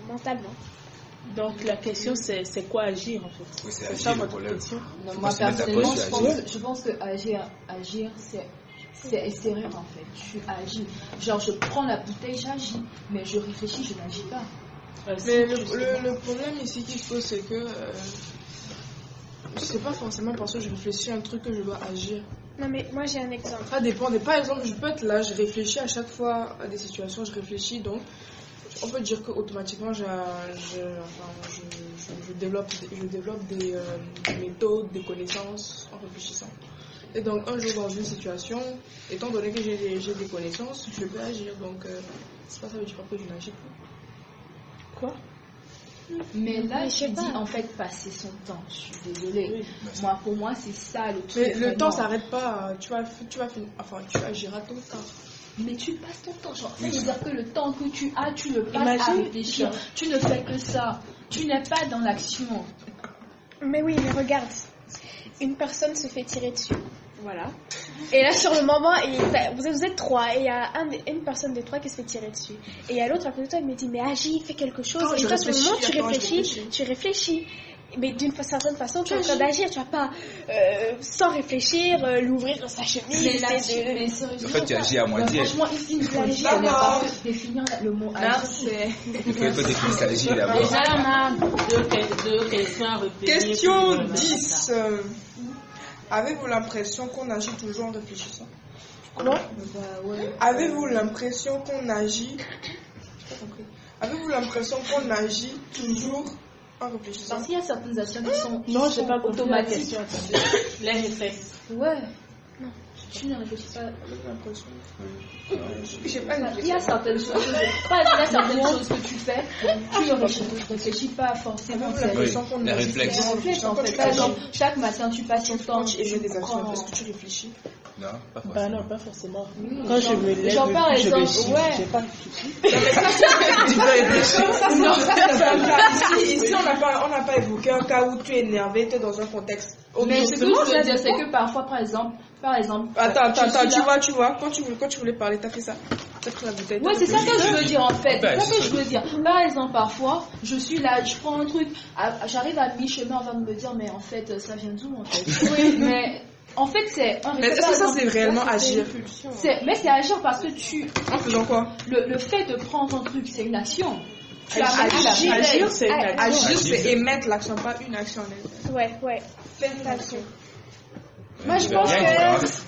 mentalement. Donc la question c'est quoi agir en fait? Oui, c'est C'est agir, ça le votre problème. question. Non, Faut moi pas se mettre à personnellement, poche, je pense que agir c'est extérieur en fait. Tu agis. Genre je prends la bouteille, j'agis, mais je réfléchis, je n'agis pas. Mais le problème ici qui se pose, c'est que c'est pas forcément parce que je réfléchis à un truc que je dois agir. Non, mais moi, j'ai un exemple. Ça dépend. Par exemple, je peux être là, je réfléchis à chaque fois à des situations, je réfléchis, donc on peut dire qu'automatiquement, je développe des méthodes, des connaissances en réfléchissant. Et donc, un jour dans une situation, étant donné que j'ai des connaissances, je peux agir. Donc, c'est pas ça veut dire que je n'agis plus. Quoi? Mais là, Mais je sais tu dis pas. en fait passer son temps. Je suis désolée. Oui. Moi, pour moi, c'est ça le truc. Mais le vraiment. temps s'arrête pas. Tu agiras tout le temps. Mais tu passes ton temps. Genre, ça veut dire que le temps que tu as, tu le passes à Imagine, réfléchir. Tu ne fais que ça. Tu n'es pas dans l'action. Mais oui, mais regarde. Une personne se fait tirer dessus. Voilà. Et là, sur le moment, vous êtes trois. Et il y a une personne des trois qui se fait tirer dessus. Et il y a l'autre à côté de toi qui me dit, mais agis, fais quelque chose. Attends, et je toi, sur le moment, réfléchis, tu réfléchis. Mais d'une certaine façon, tu es en train d'agir. Tu vas pas, sans réfléchir, l'ouvrir sa chemise. Mais là, essayer de- mais sérieusement, En fait, tu agis à moitié. franchement, ici, il faut agis dire, à il n'y a pas que définir le mot agir. Il faut définir ça agir d'abord. Déjà, on a deux questions à retenir. Question Puis, 10. Avez-vous l'impression qu'on agit toujours en réfléchissant? Bah, ouais. Avez-vous l'impression qu'on agit... J'ai pas compris. Avez-vous l'impression qu'on agit toujours En réfléchissant. Parce qu'il y a certaines actions qui sont, Non, j'ai pas compris la automatiques. question. Attendez. Les réflexes. Ouais. Non, tu ne réfléchis pas. J'ai pas une Il y a certaines choses, il y a certaines choses que tu fais, tu ne réfléchis pas forcément. Oui, les réflexes. C'est réflexe, en fait. Par exemple, chaque matin, tu passes ton temps et je et des tu actions. prends... Est-ce que tu réfléchis? Non, pas Bah forcément. non, pas forcément. Oui, Quand je me lève, genre, par je me exemple, chie. ouais. J'ai pas réfléchi. Tu peux réfléchir. Ça, c'est un cas. Ici, on n'a pas évoqué un cas où tu es énervé, tu es dans un contexte. Mais ce que je veux dire, c'est que parfois, par exemple... Attends, je suis là- tu vois, quand tu voulais parler, t'as fait ça. T'as pris la bouteille. Ouais, c'est ça que je veux dire en fait. Ben, C'est ça que je veux dire. Par exemple, parfois, je suis là, je prends un truc, j'arrive à mi-chemin, on va me dire, mais en fait, ça vient d'où en fait? Oui, mais en fait, c'est un Mais est-ce que ça, c'est réellement agir? Mais c'est agir parce que En faisant quoi? le fait de prendre un truc, c'est une action. Tu as Agir, c'est une action. Agir, c'est émettre l'action, pas une action. Ouais. Fais une action. Moi, je pense Il y a une que différence.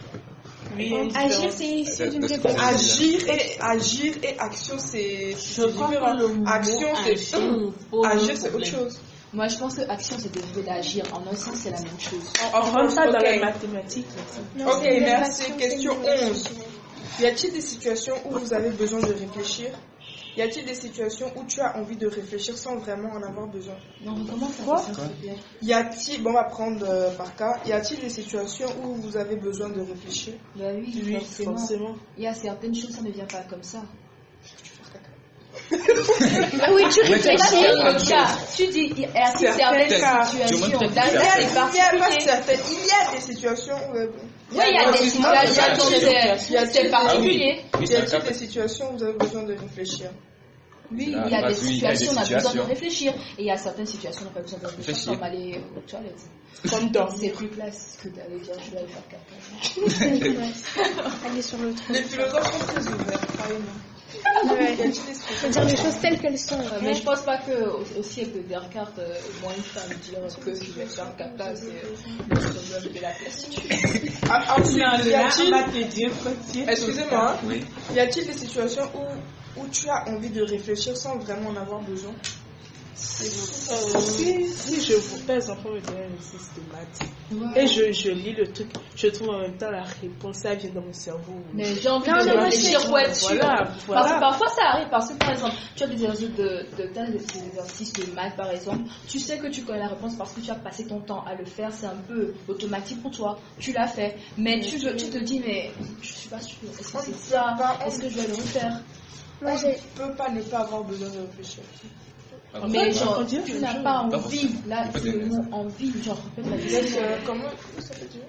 Oui, il y a une agir, différence. c'est d'une Parce que- réflexion. Agir et action, c'est Je crois différent. que le mot Action, c'est agir, c'est autre problème. chose. Moi, je pense que action, c'est dérivé d'agir. En un sens, c'est la même chose. On rentre ça dans Ok. les mathématiques. là. Non, Ok, c'est une merci. relation, Question c'est une 11. Y a-t-il des situations où vous avez besoin de réfléchir? Y a-t-il des situations où tu as envie de réfléchir sans vraiment en avoir besoin? Non, comment Quoi? ça s'il te plaît? Y a-t-il, bon, on va prendre par cas, y a-t-il des situations où vous avez besoin de réfléchir? Bah oui, Oui, forcément. forcément. Il y a certaines choses, ça ne vient pas comme ça. Bah oui, tu réfléchis. Tu dis, il y a certaines cas. situations. Tu montres Là, que tu as c'est Il y a pas particulier. certaines, il y a des situations où... Oui, il y a des situations, c'est particulier. Oui, Y c'est un a-t-il cas. des situations où vous avez besoin de réfléchir? Oui, Là, il y a des parce que oui, il y a des situations, on a besoin de situations. réfléchir. Et il y a certaines situations, on n'a pas besoin de réfléchir, Réfléchir. comme aller aux toilettes. Comme dans. C'est plus classe que d'aller dire je vais aller faire caca. Aller sur le trône. Les philosophes sont très ouverts, carrément. Ouais. Y a-t-il des situations Faut dire les choses telles qu'elles sont. Mais je pense pas que au siècle de Descartes, moi une femme dire que je vais faire caca, c'est le problème de la prostituée. Ensuite, y Là, on a-t-il... va te dire que tu es Excusez-moi, hein. Oui. Y a-t-il des situations où tu as envie de réfléchir sans vraiment en avoir besoin? Si je vous par exemple, on me donne un exercice de maths et je lis le truc, je trouve en même temps la réponse, ça vient dans mon cerveau. Mais j'ai envie Non, de mais moi, réfléchir pour être sûr. Voilà, Parce que voilà. parfois ça arrive, parce que par exemple, tu as des exercices des exercices de maths par exemple, tu sais que tu connais la réponse parce que tu as passé ton temps à le faire, c'est un peu automatique pour toi, tu l'as fait, mais tu te dis, mais je suis pas sûre, est-ce que c'est ça, est-ce que je vais le refaire? Moi, On j'ai. ne peut pas ne pas avoir besoin de réfléchir. Mais genre, on dirait tu que n'as je- pas Pas envie, là, Pas c'est le de- mot envie, genre, répète la Vous êtes, question. comment ça fait dire?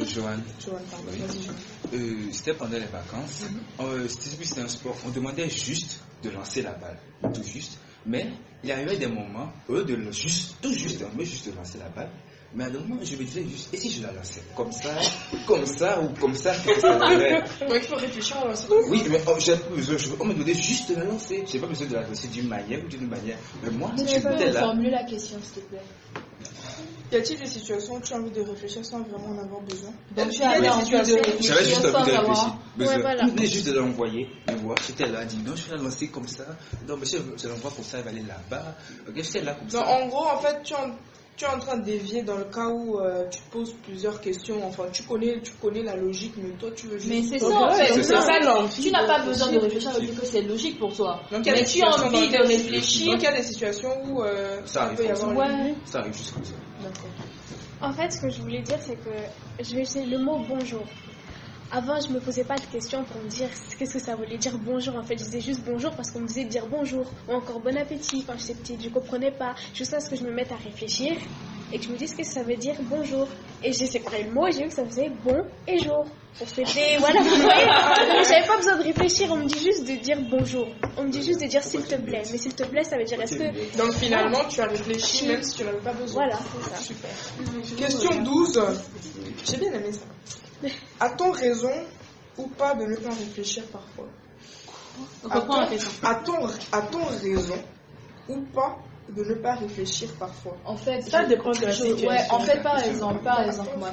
Johan, Joanne, pardon. Oui. Vas-y, Joanne. C'était pendant les vacances. C'était un sport. On demandait juste de lancer la balle, tout juste. Mais il y arrivait des moments, tout juste de lancer la balle. Mais à un moment, je me disais juste, et si je la lançais comme ça ou comme ça, qu'est-ce que ça donnerait? Donc il faut réfléchir à lancer. Oui, mais on me donnait juste de la lancer. Je n'ai pas besoin de la lancer d'une manière ou d'une manière. Mais moi, Tu j'étais peux là. reformuler la question, s'il te plaît. Y a-t-il des situations où tu as envie de réfléchir sans vraiment en avoir besoin? Donc tu Il y a avais des envie de situations- J'avais juste réfléchir envie sans de avoir... réfléchir. Ouais, voilà. Il venait juste de l'envoyer. Et moi, j'étais là, dit non, je vais la lancer comme ça. Non, monsieur, je l'envoie comme ça, elle va aller là-bas. Ok, j'étais là comme Donc ça. en gros, en fait, tu es en train de dévier dans le cas où tu poses plusieurs questions. Enfin, tu connais la logique, mais toi, tu veux juste... Mais c'est ça Donc, en ouais, fait, c'est non, ça. l'envie tu n'as de pas besoin de réfléchir. réfléchir parce que c'est logique pour toi. Donc, il y a Mais des tu as situations dans envie de lesquelles- réfléchir. Donc il y a des situations où Ça arrive peut y comme avoir... ça. Ouais. Ça arrive juste comme ça. D'accord. En fait, ce que je voulais dire, c'est que je vais essayer le mot bonjour. Avant, je me posais pas de questions pour me dire qu'est-ce que ça voulait dire bonjour. En fait, je disais juste bonjour parce qu'on me disait de dire bonjour ou encore bon appétit quand j'étais petite. Je comprenais pas. Jusqu'à ce que je me mette à réfléchir et que je me dise qu'est-ce que ça veut dire bonjour. Et j'ai séparé le mot et j'ai vu que ça faisait bon et jour. Pour fêter, voilà, vous voyez. Mais j'avais pas besoin de réfléchir. On me dit juste de dire bonjour. On me dit juste de dire s'il te plaît. Mais s'il te plaît, ça veut dire est-ce que. Donc finalement, tu as réfléchi même si tu n'avais pas besoin. Voilà, c'est ça. Super. Question 12. J'ai bien aimé ça. A-t-on raison ou pas de ne pas réfléchir parfois? Reprends la question. A-t-on raison ou pas de ne pas réfléchir parfois? En fait, Ça dépend de la situation. Ouais, en fait, par exemple, moi,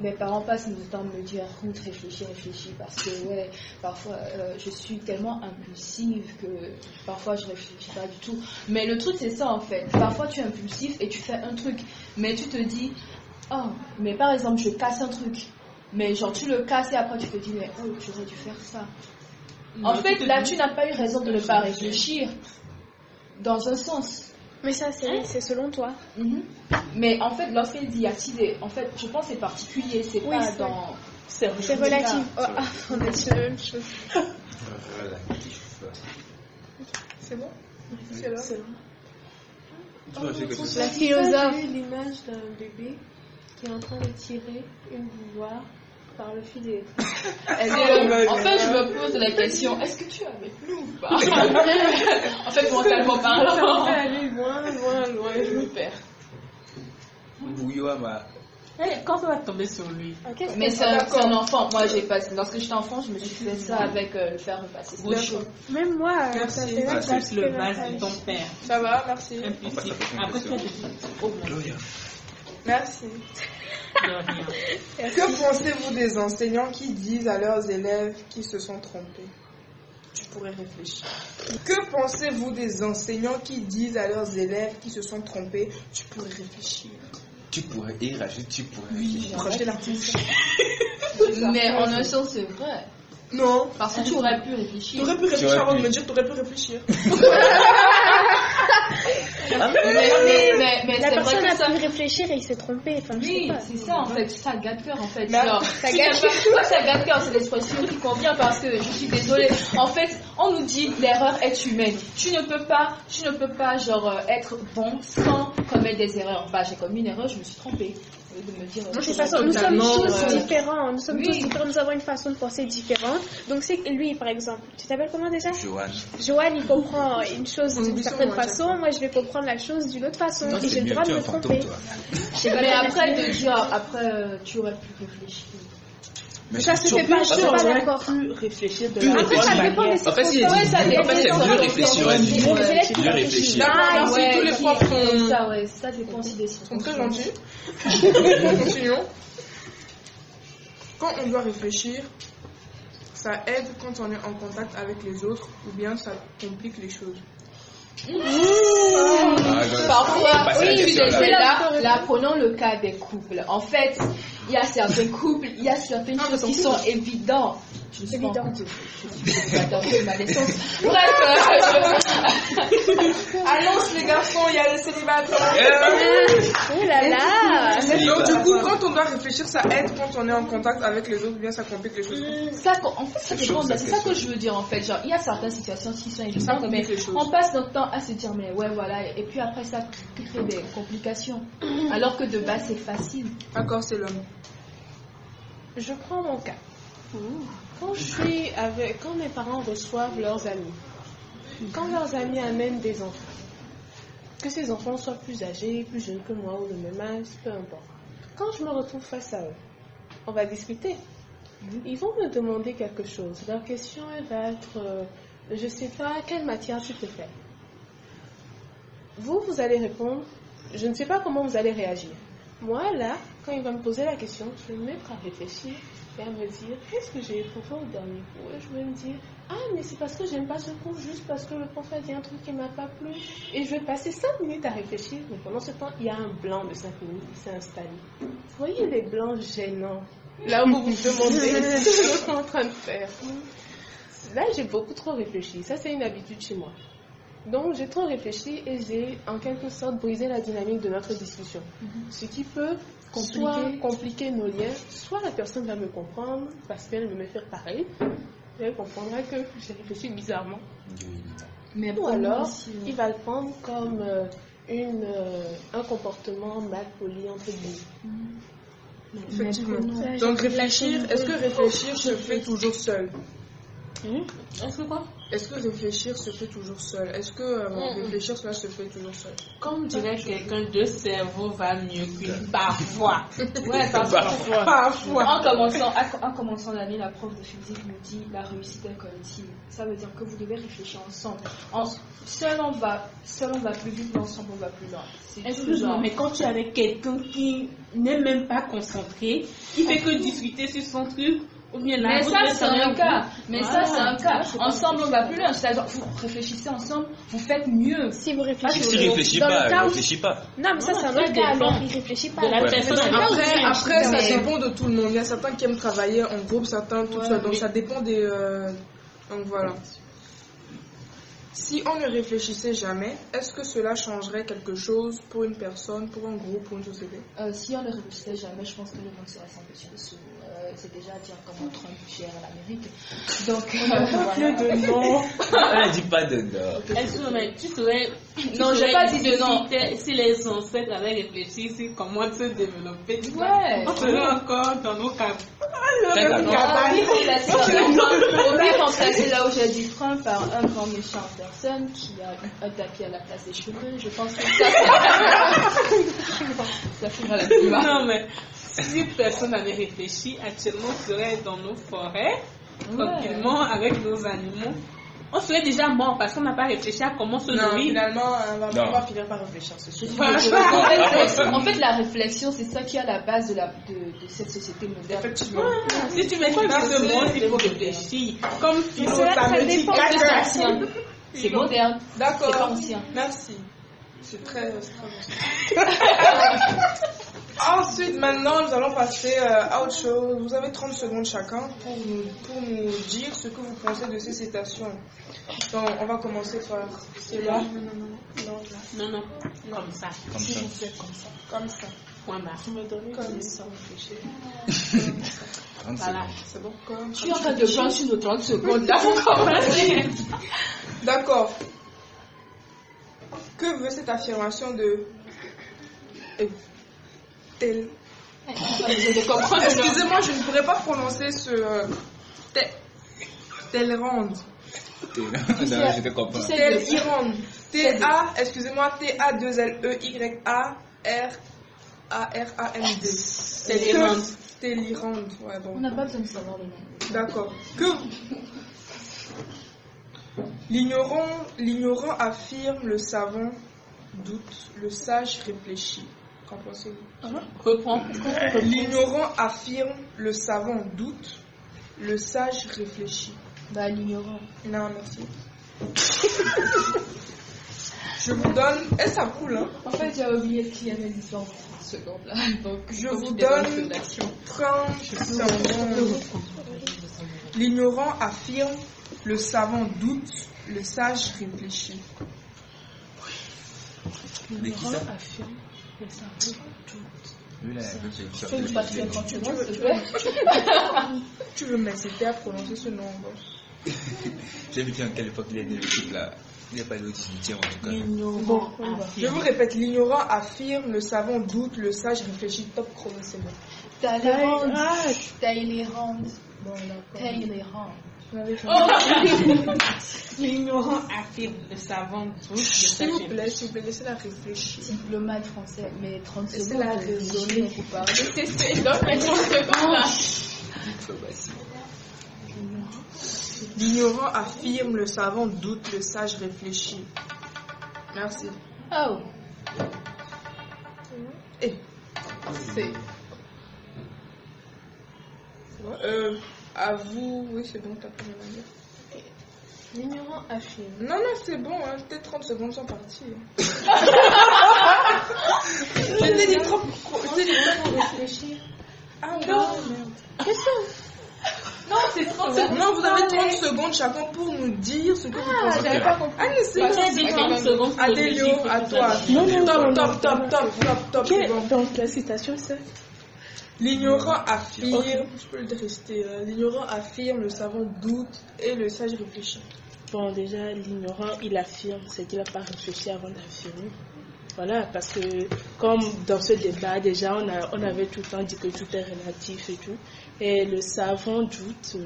mes parents passent le temps de me dire Ruth, réfléchis, parce que ouais, parfois je suis tellement impulsive que parfois je réfléchis pas du tout. Mais le truc c'est ça en fait, parfois tu es impulsif et tu fais un truc, mais tu te dis oh, mais par exemple je casse un truc, mais genre tu le casses et après tu te dis mais oh, j'aurais dû faire ça. En fait là tu n'as pas eu raison de ne pas réfléchir dans un sens. Mais ça, c'est selon toi. Mais en fait, lorsqu'il dit attiser, en fait, je pense que c'est particulier, c'est Oui, pas c'est dans. C'est relatif. Oh, on a dit la même chose. C'est bon? C'est là. Tu vois, j'ai quelque chose. La philosophe. J'ai eu l'image d'un bébé qui est en train de tirer une bouilloire par le fil électrique. En fait, je me pose la question, est-ce que tu es avec nous ou pas? En fait, mentalement Ça me parlant. fait aller loin, je me perds. Bouillouama. Quand ça va tomber sur lui. Mais c'est un enfant. Moi, lorsque j'étais enfant, je me suis fait ça avec le faire repasser. Au chaud. Même moi, Merci. ça fait là que Plus ça le fait vase la de ton père. Ça va, merci. Impulsif. Après, tu as des problèmes. Merci. De rien. Que pensez-vous des enseignants qui disent à leurs élèves qu'ils se sont trompés? Tu pourrais réfléchir. Que pensez-vous des enseignants qui disent à leurs élèves qu'ils se sont trompés? Tu pourrais réfléchir. Tu pourrais, et il rajoute, tu pourrais réfléchir. Projeter l'artiste. Mais en un sens, c'est vrai. Non. Parce que tu aurais pu réfléchir. Tu aurais pu réfléchir avant de me dire que tu aurais pu réfléchir. Mais La c'est vrai personne que a ça. pu réfléchir et il s'est trompé. Enfin, je sais Oui, pas. c'est ça en fait, ça gâte cœur en fait. Mais Genre, ça tu gâte n'as pas- Moi, ça gâte cœur, c'est l'expression qui convient parce que je suis désolée. En fait, on nous dit l'erreur est humaine. Tu ne peux pas genre être bon sans commettre des erreurs. Bah, j'ai commis une erreur, je me suis trompée. Au lieu de me dire. De toute façon, nous sommes tous différents. Nous sommes Oui. tous différents. Nous avons une façon de penser différente. Donc, c'est que lui, par exemple, tu t'appelles comment déjà? Joanne. Joanne, il comprend une chose d'une oublie certaine son nom à chaque façon. Moi, je vais comprendre la chose d'une autre façon. Toi, Et c'est j'ai le mieux, droit tu de es me un fantôme, tromper. toi. Mais après, de dire, après, tu aurais pu réfléchir. Mais Ça, c'est c'était pas, je suis On pas aurait d'accord. pu réfléchir de Plus la Après, ça bonne dépend des manière. En fait, si il circonstances. dit, en fait, c'est mieux réfléchir. Elle dit. Les élèves qui Mieux réfléchissent. réfléchir. D'accord, Ah, merci. ouais, Tous les ok. profs sont Ça, ouais, ça dépend aussi des sont très circonstances. gentils. Continuons. Quand on doit réfléchir, ça aide quand on est en contact avec les autres ou bien ça complique les choses. Parfois, Passer la oui, question, mais là. là, prenons le cas des couples. En fait, il y a certains couples, il y a certaines choses qui sont évidentes. Je ne suis pas en couple, je suis célibataire de ma naissance. Bref, Annonce les garçons, il y a les célibataires. Oh là là. Donc du coup, quand on doit réfléchir, ça aide quand on est en contact avec les autres ou bien ça complique les choses. ça, en fait, ça C'est dépend. chaud, C'est cette ça que question. je veux dire en fait. Genre, il y a certaines situations qui sont Ça évidentes, mais complique les choses. on passe notre temps à se dire, mais ouais, voilà, et puis après ça crée des complications. Alors que de base, c'est facile. D'accord, c'est l'homme. Je prends mon cas. Quand mes parents reçoivent leurs amis, quand leurs amis amènent des enfants, que ces enfants soient plus âgés, plus jeunes que moi ou de même âge, peu importe. Quand je me retrouve face à eux, on va discuter. Ils vont me demander quelque chose. Leur question elle va être, je sais pas, quelle matière tu peux faire. Vous allez répondre, je ne sais pas comment vous allez réagir. Moi, là, quand il va me poser la question, je vais me mettre à réfléchir et à me dire, qu'est-ce que j'ai éprouvé au dernier cours? Et je vais me dire, ah, mais c'est parce que j'aime pas ce cours, juste parce que le prof a dit un truc qui m'a pas plu. Et je vais passer 5 minutes à réfléchir, mais pendant ce temps, il y a un blanc de 5 minutes qui s'est installé. Vous voyez les blancs gênants, là où vous vous demandez ce que je suis en train de faire. Là, j'ai beaucoup trop réfléchi. Ça, c'est une habitude chez moi. Donc, j'ai trop réfléchi et j'ai, en quelque sorte, brisé la dynamique de notre discussion. Ce qui peut soit compliquer nos liens, soit la personne va me comprendre parce qu'elle me fait pareil. Et elle comprendra que j'ai réfléchi bizarrement. Mais Ou alors, il va le prendre comme un comportement mal poli, entre guillemets. Effectivement. Donc réfléchir, est-ce que réfléchir se fait toujours seul? Est-ce que quoi? Est-ce que réfléchir se fait toujours seul? Est-ce que réfléchir, cela se fait toujours seul? Comme dirait quelqu'un, deux cerveaux va mieux qu'une parfois. Ouais, Parfois. En commençant l'année, la prof de physique nous dit la réussite est collective. Ça veut dire que vous devez réfléchir ensemble. Seul on va plus vite, mais ensemble on va plus loin. Excuse-moi, mais quand tu es avec quelqu'un qui n'est même pas concentré, qui fait que discuter sur son truc, ou bien là, mais ça c'est un cas. Ensemble on va plus loin. C'est-à-dire vous réfléchissez ensemble, vous faites mieux. Si vous réfléchissez. Si tu réfléchis pas, réfléchis pas. Non, mais ça c'est un autre cas. Alors il réfléchit pas. De la personne Après, ça dépend de tout le monde. Il y a certains qui aiment travailler en groupe, certains tout seul. Donc ça dépend des. Donc voilà. Si on ne réfléchissait jamais, est-ce que cela changerait quelque chose pour une personne, pour un groupe, pour une société? Si on ne réfléchissait jamais, je pense que le monde serait sans dessus dessous. C'est déjà à dire comment Trump gère l'Amérique. Donc, Plus de nom. Elle dit pas de nom. Est-ce que tu serais. Non, j'ai pas dit de non. Si les ancêtres avaient réfléchi sur comment se développer, ouais. On serait encore dans nos cadres. Au pire, remplacer là où j'ai dit Trump par un grand méchant en personne qui a un tapis à la place des cheveux. Je pense que ça fera la plus. Non, mais si personne n'avait réfléchi, actuellement on serait dans nos forêts, tranquillement, avec nos animaux. On serait déjà mort parce qu'on n'a pas réfléchi à comment se Non, nourrir. finalement, on va finir par réfléchir, c'est sûr. En fait, la réflexion, c'est ça qui est à la base de cette société moderne. Effectivement. Si tu maîtrises le monde, il faut réfléchir. Comme Philo, Ça ça me dit dépend. C'est moderne. D'accord. C'est pas ancien. Merci. C'est très bon. Ensuite, maintenant, nous allons passer à autre chose. Vous avez 30 secondes chacun pour nous dire ce que vous pensez de ces citations. Donc, on va commencer par cela. Non, comme ça. Comme ça. Comme ça. Point barre. Comme ça. Voilà. C'est bon. Comme Je suis en train de prendre sur nos 30 secondes. Là, faut commencer. D'accord. Que veut cette affirmation de tel? Excusez-moi, je ne pourrais pas prononcer ce Talleyrand. Non, je te comprends. Talleyrand. T-A, excusez-moi, T-A-2-L-E-Y-A-R-A-M-D. Talleyrand. Ouais, bon. On n'a pas besoin de savoir le nom. D'accord. Que l'ignorant affirme, le savant doute, le sage réfléchit. Qu'en pensez-vous? Reprends. L'ignorant affirme, le savant doute, le sage réfléchit. Bah, l'ignorant. Non, merci. Je vous donne... Et ça coule, hein? En fait, j'ai oublié qu'il y avait une sorte de seconde là. Donc, je vous donne 30 secondes. L'ignorant affirme, le savant doute, le sage réfléchit. L'ignorant affirme, le savant doute. Fais une partie de 30 secondes, s'il te plaît. Tu veux m'inciter à prononcer ce nom encore? J'ai vu en quelle époque il est né, le type là. Il n'est pas le 18e en tout cas. L'ignorant je vous répète, l'ignorant affirme, le savant doute, le sage réfléchit. Top chrono, c'est bon. Talleyrand. Bon, d'accord. L'ignorant affirme, le savant doute, le S'il sage vous plaît, laissez-la réfléchir. Diplomate français, mais 30 C'est secondes. la raison. Vous parlez. C'est donc mais 30 secondes là. L'ignorant affirme, le savant doute, le sage réfléchit. Merci. Oh. Et C'est. à vous, oui, c'est bon, t'as pas rien à dire. L'ignorant affirme. Non, c'est bon, hein, peut-être 30 secondes sont parties. Je t'ai dit trop pour Réfléchir. Ah non, Qu'est-ce que Non, c'est 30 secondes. non, vous avez 30 secondes chacun pour nous dire ce que vous pensez. j'avais pas compris. Allez, c'est Bah, j'ai dit 30 secondes pour Adélio, réfléchir, à toi. Non. Top, c'est bon. Donc la citation c'est L'ignorant affirme, je peux le rester là. L'ignorant affirme, le savant doute et le sage réfléchit. bon, déjà l'ignorant il affirme, c'est qu'il n'a pas réfléchi avant d'affirmer. Voilà, parce que comme dans ce débat déjà on avait tout le temps dit que tout est relatif et tout. Et le savant doute,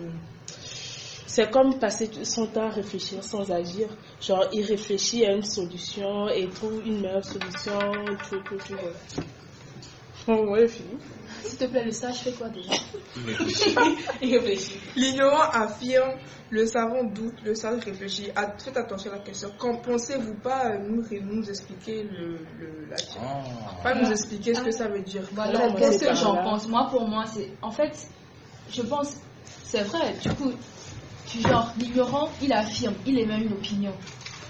c'est comme passer son temps à réfléchir sans agir. Genre, il réfléchit à une solution et trouve une meilleure solution, tout, voilà. Bon, ouais, fini. S'il te plaît, le sage fait quoi déjà? Il réfléchit. L'ignorant affirme, le savant doute, le sage réfléchit. Faites attention à la question. Qu'en pensez-vous pas nous expliquer la question? Pas nous expliquer ce que ça veut dire. Voilà, moi, qu'est-ce c'est que pas j'en là. pense? Moi, pour moi, c'est... En fait, je pense... C'est vrai, du coup, genre, l'ignorant, il affirme, il émet une opinion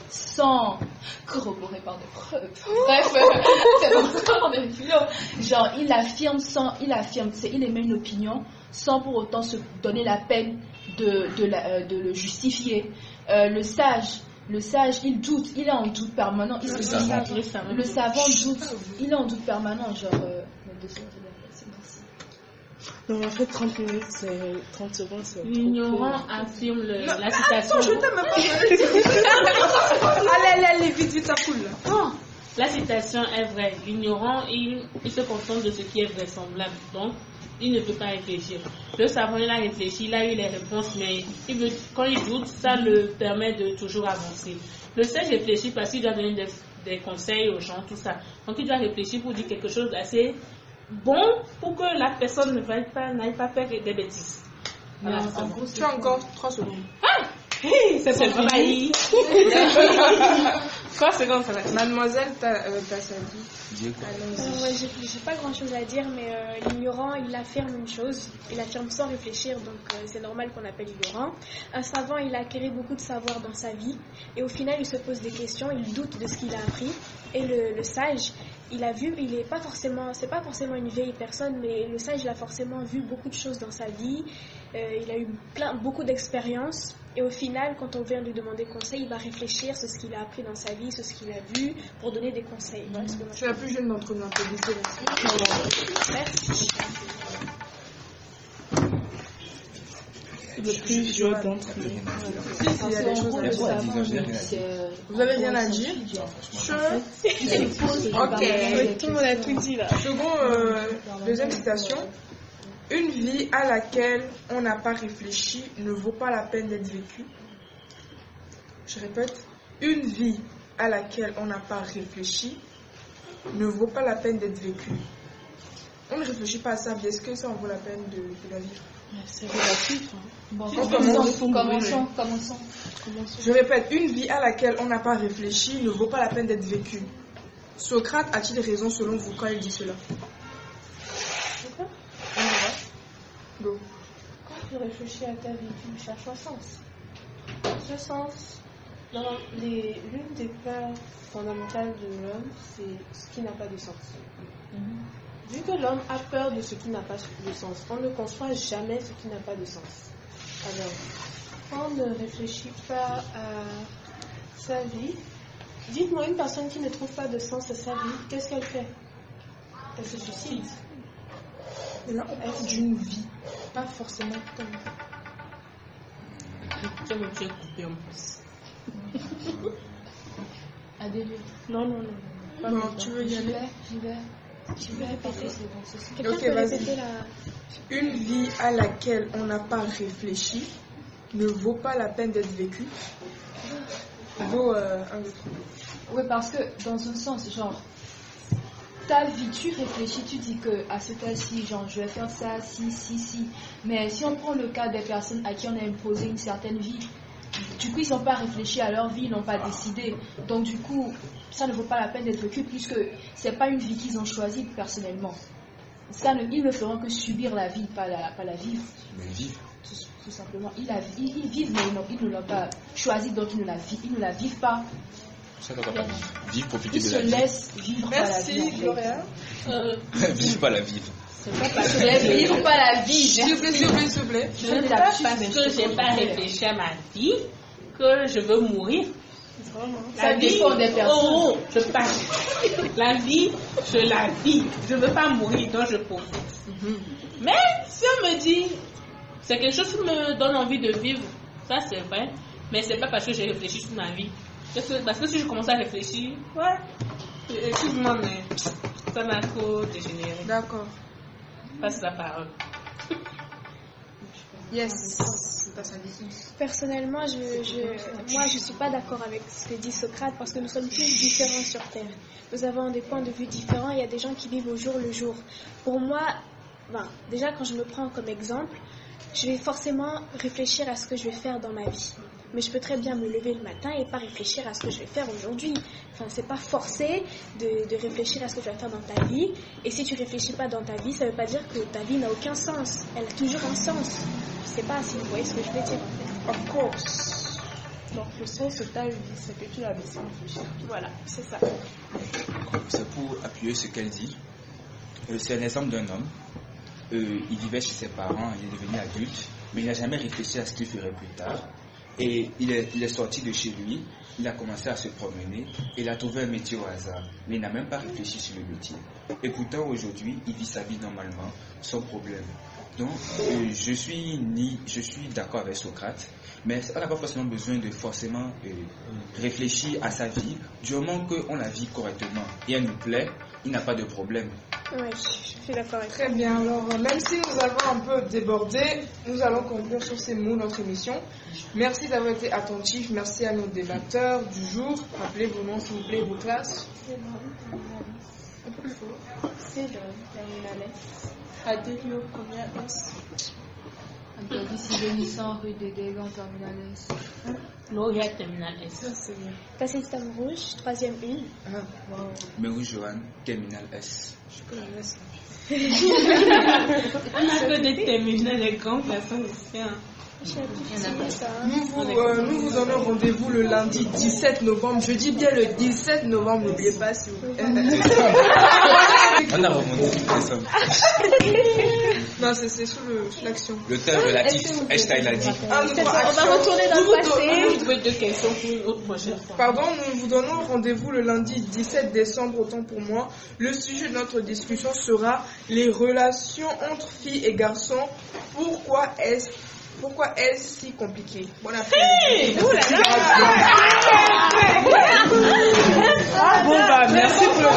sans corroborer par des preuves. Bref, c'est encore des opinions. Genre, il émet une opinion sans pour autant se donner la peine de le justifier. Le sage, il doute, il est en doute permanent. Le savant doute, il est en doute permanent. Genre, Non, en fait, 30 minutes, c'est 30 secondes, c'est. L'ignorant affirme la citation. Attends, je t'aime pas. Allez, vite, ça coule là. Oh, la citation est vraie. L'ignorant, il se contente de ce qui est vraisemblable. Donc, il ne peut pas réfléchir. Le savant, il a réfléchi, il a eu les réponses, mais quand il doute, ça le permet de toujours avancer. Le sage réfléchit parce qu'il doit donner des conseils aux gens, tout ça. Donc, il doit réfléchir pour dire quelque chose d'assez bon pour que la personne n'aille pas faire des bêtises. Voilà, en gros, Tu as encore 3 secondes. c'est fini. 3 secondes, ça va. Mademoiselle, t'as ça dit. Ouais, j'ai pas grand chose à dire, mais l'ignorant, il affirme une chose, il affirme sans réfléchir, donc c'est normal qu'on appelle ignorant. Un savant, il a acquis beaucoup de savoir dans sa vie, et au final, il se pose des questions, il doute de ce qu'il a appris. Et le sage, il a vu, c'est pas forcément une vieille personne, mais le sage, il a forcément vu beaucoup de choses dans sa vie, il a eu beaucoup d'expériences. Et au final, quand on vient lui demander conseil, il va réfléchir sur ce qu'il a appris dans sa vie, sur ce qu'il a vu, pour donner des conseils. Voilà ce que moi Tu es la plus jeune d'entre nous, applaudissez. Merci. Le plus vieux d'entre nous. Il y a des choses à dire. Vous avez rien à dire? Ok. Tout le monde a tout dit là. Deuxième citation. Une vie à laquelle on n'a pas réfléchi ne vaut pas la peine d'être vécue. Je répète, une vie à laquelle on n'a pas réfléchi ne vaut pas la peine d'être vécue. On ne réfléchit pas à sa vie. Est-ce que ça en vaut la peine de la vivre? C'est relatif. Bon, commençons. Je répète, une vie à laquelle on n'a pas réfléchi ne vaut pas la peine d'être vécue. Socrate a-t-il raison selon vous quand il dit cela? Go. Quand tu réfléchis à ta vie, tu cherches un sens. Ce sens, l'une des peurs fondamentales de l'homme, c'est ce qui n'a pas de sens. Vu que l'homme a peur de ce qui n'a pas de sens, on ne conçoit jamais ce qui n'a pas de sens. Alors, quand on ne réfléchit pas à sa vie, dites-moi une personne qui ne trouve pas de sens à sa vie, qu'est-ce qu'elle fait? Elle se suicide. Et là, on parle d'une vie, pas forcément comme ça. Je me suis coupé en plus. Adélie. Non. Non, tu veux y aller? Je vais répéter. Quelqu'un Ok, peut vas-y. répéter la... Une vie à laquelle on n'a pas réfléchi ne vaut pas la peine d'être vécue. Go, 1, 2, 3. Oui, parce que dans un sens, genre, ta vie, tu réfléchis, tu dis que à ce cas-ci, genre, je vais faire ça, si. Mais si on prend le cas des personnes à qui on a imposé une certaine vie, du coup, ils n'ont pas réfléchi à leur vie, ils n'ont pas décidé. Donc, du coup, ça ne vaut pas la peine d'être vécu, puisque c'est pas une vie qu'ils ont choisie personnellement. Ils ne feront que subir la vie, pas la vivre. Mais vivre. Tout simplement. Ils vivent, mais ils ne l'ont pas choisie, donc ils ne la vivent pas. Ça ne va pas vivre, profiter Ils de se la vie. laissent vivre pas la vie. Merci, Gloria. Vivre pas la vivre. C'est pas parce que Mais vivre pas la vie. S'il vous plaît. je n'ai pas parce que j'ai pas réfléchi à ma vie que je veux mourir. Ça dépend des personnes. Oh, je passe. La vie, je la vis. Je ne veux pas mourir, donc je profite. Mais si on me dit, c'est quelque chose qui me donne envie de vivre, ça c'est vrai. Mais c'est pas parce que j'ai réfléchi sur ma vie. Parce que si je commence à réfléchir, ouais, excuse-moi, mais ça m'a trop dégénéré. D'accord. Passe la parole. Yes, t'as sa licence. Personnellement, moi, je suis pas d'accord avec ce que dit Socrate parce que nous sommes tous différents sur Terre. Nous avons des points de vue différents. Il y a des gens qui vivent au jour le jour. Pour moi, déjà, quand je me prends comme exemple, je vais forcément réfléchir à ce que je vais faire dans ma vie. Mais je peux très bien me lever le matin et pas réfléchir à ce que je vais faire aujourd'hui. Enfin, c'est pas forcé de réfléchir à ce que tu vas faire dans ta vie. Et si tu réfléchis pas dans ta vie, ça veut pas dire que ta vie n'a aucun sens. Elle a toujours un sens. Je sais pas si vous voyez ce que je veux dire en fait. Of course. Donc le sens de ta vie, c'est que tu l'as laissé réfléchir. Voilà, c'est ça. C'est pour appuyer ce qu'elle dit. C'est l'exemple d'un homme. Il vivait chez ses parents, il est devenu adulte, mais il n'a jamais réfléchi à ce qu'il ferait plus tard. Et il est sorti de chez lui, il a commencé à se promener, et il a trouvé un métier au hasard, mais il n'a même pas réfléchi sur le métier. Et pourtant aujourd'hui, il vit sa vie normalement, sans problème. Donc, je suis d'accord avec Socrate, mais on n'a pas forcément besoin de forcément réfléchir à sa vie. Du moment qu'on la vit correctement et elle nous plaît, il n'a pas de problème. Ouais, je suis d'accord avec Très bien, alors même si nous avons un peu débordé, nous allons conclure sur ces mots notre émission. Merci d'avoir été attentifs, merci à nos débatteurs du jour. Rappelez vos noms s'il vous plaît, vos classes. C'est le terminal S. Adelio, première S. Antoine Sibénissan, rue des Dégans, terminal S. Lauréat terminal S. C'est bien. Passé Stam Rouge, 3e 1. Ah, wow. Meru Johan, terminal S. Je connais ça. On a que des terminales, les grandes personnes ici. Nous vous donnons rendez-vous le lundi 17 novembre. Je dis bien le 17 novembre, n'oubliez pas s'il vous plaît. On a remonté tout ensemble. Non, c'est sous l'action. Le thème relatif, Einstein l'a dit. On va retourner dans le passé. Je veux deux questions pour une autre prochaine fois. Pardon, nous vous donnons rendez-vous le lundi 17 décembre, autant pour moi. Le sujet de notre discussion sera les relations entre filles et garçons. Pourquoi est-ce si compliqué? Bon après-midi. Bon bah merci pour le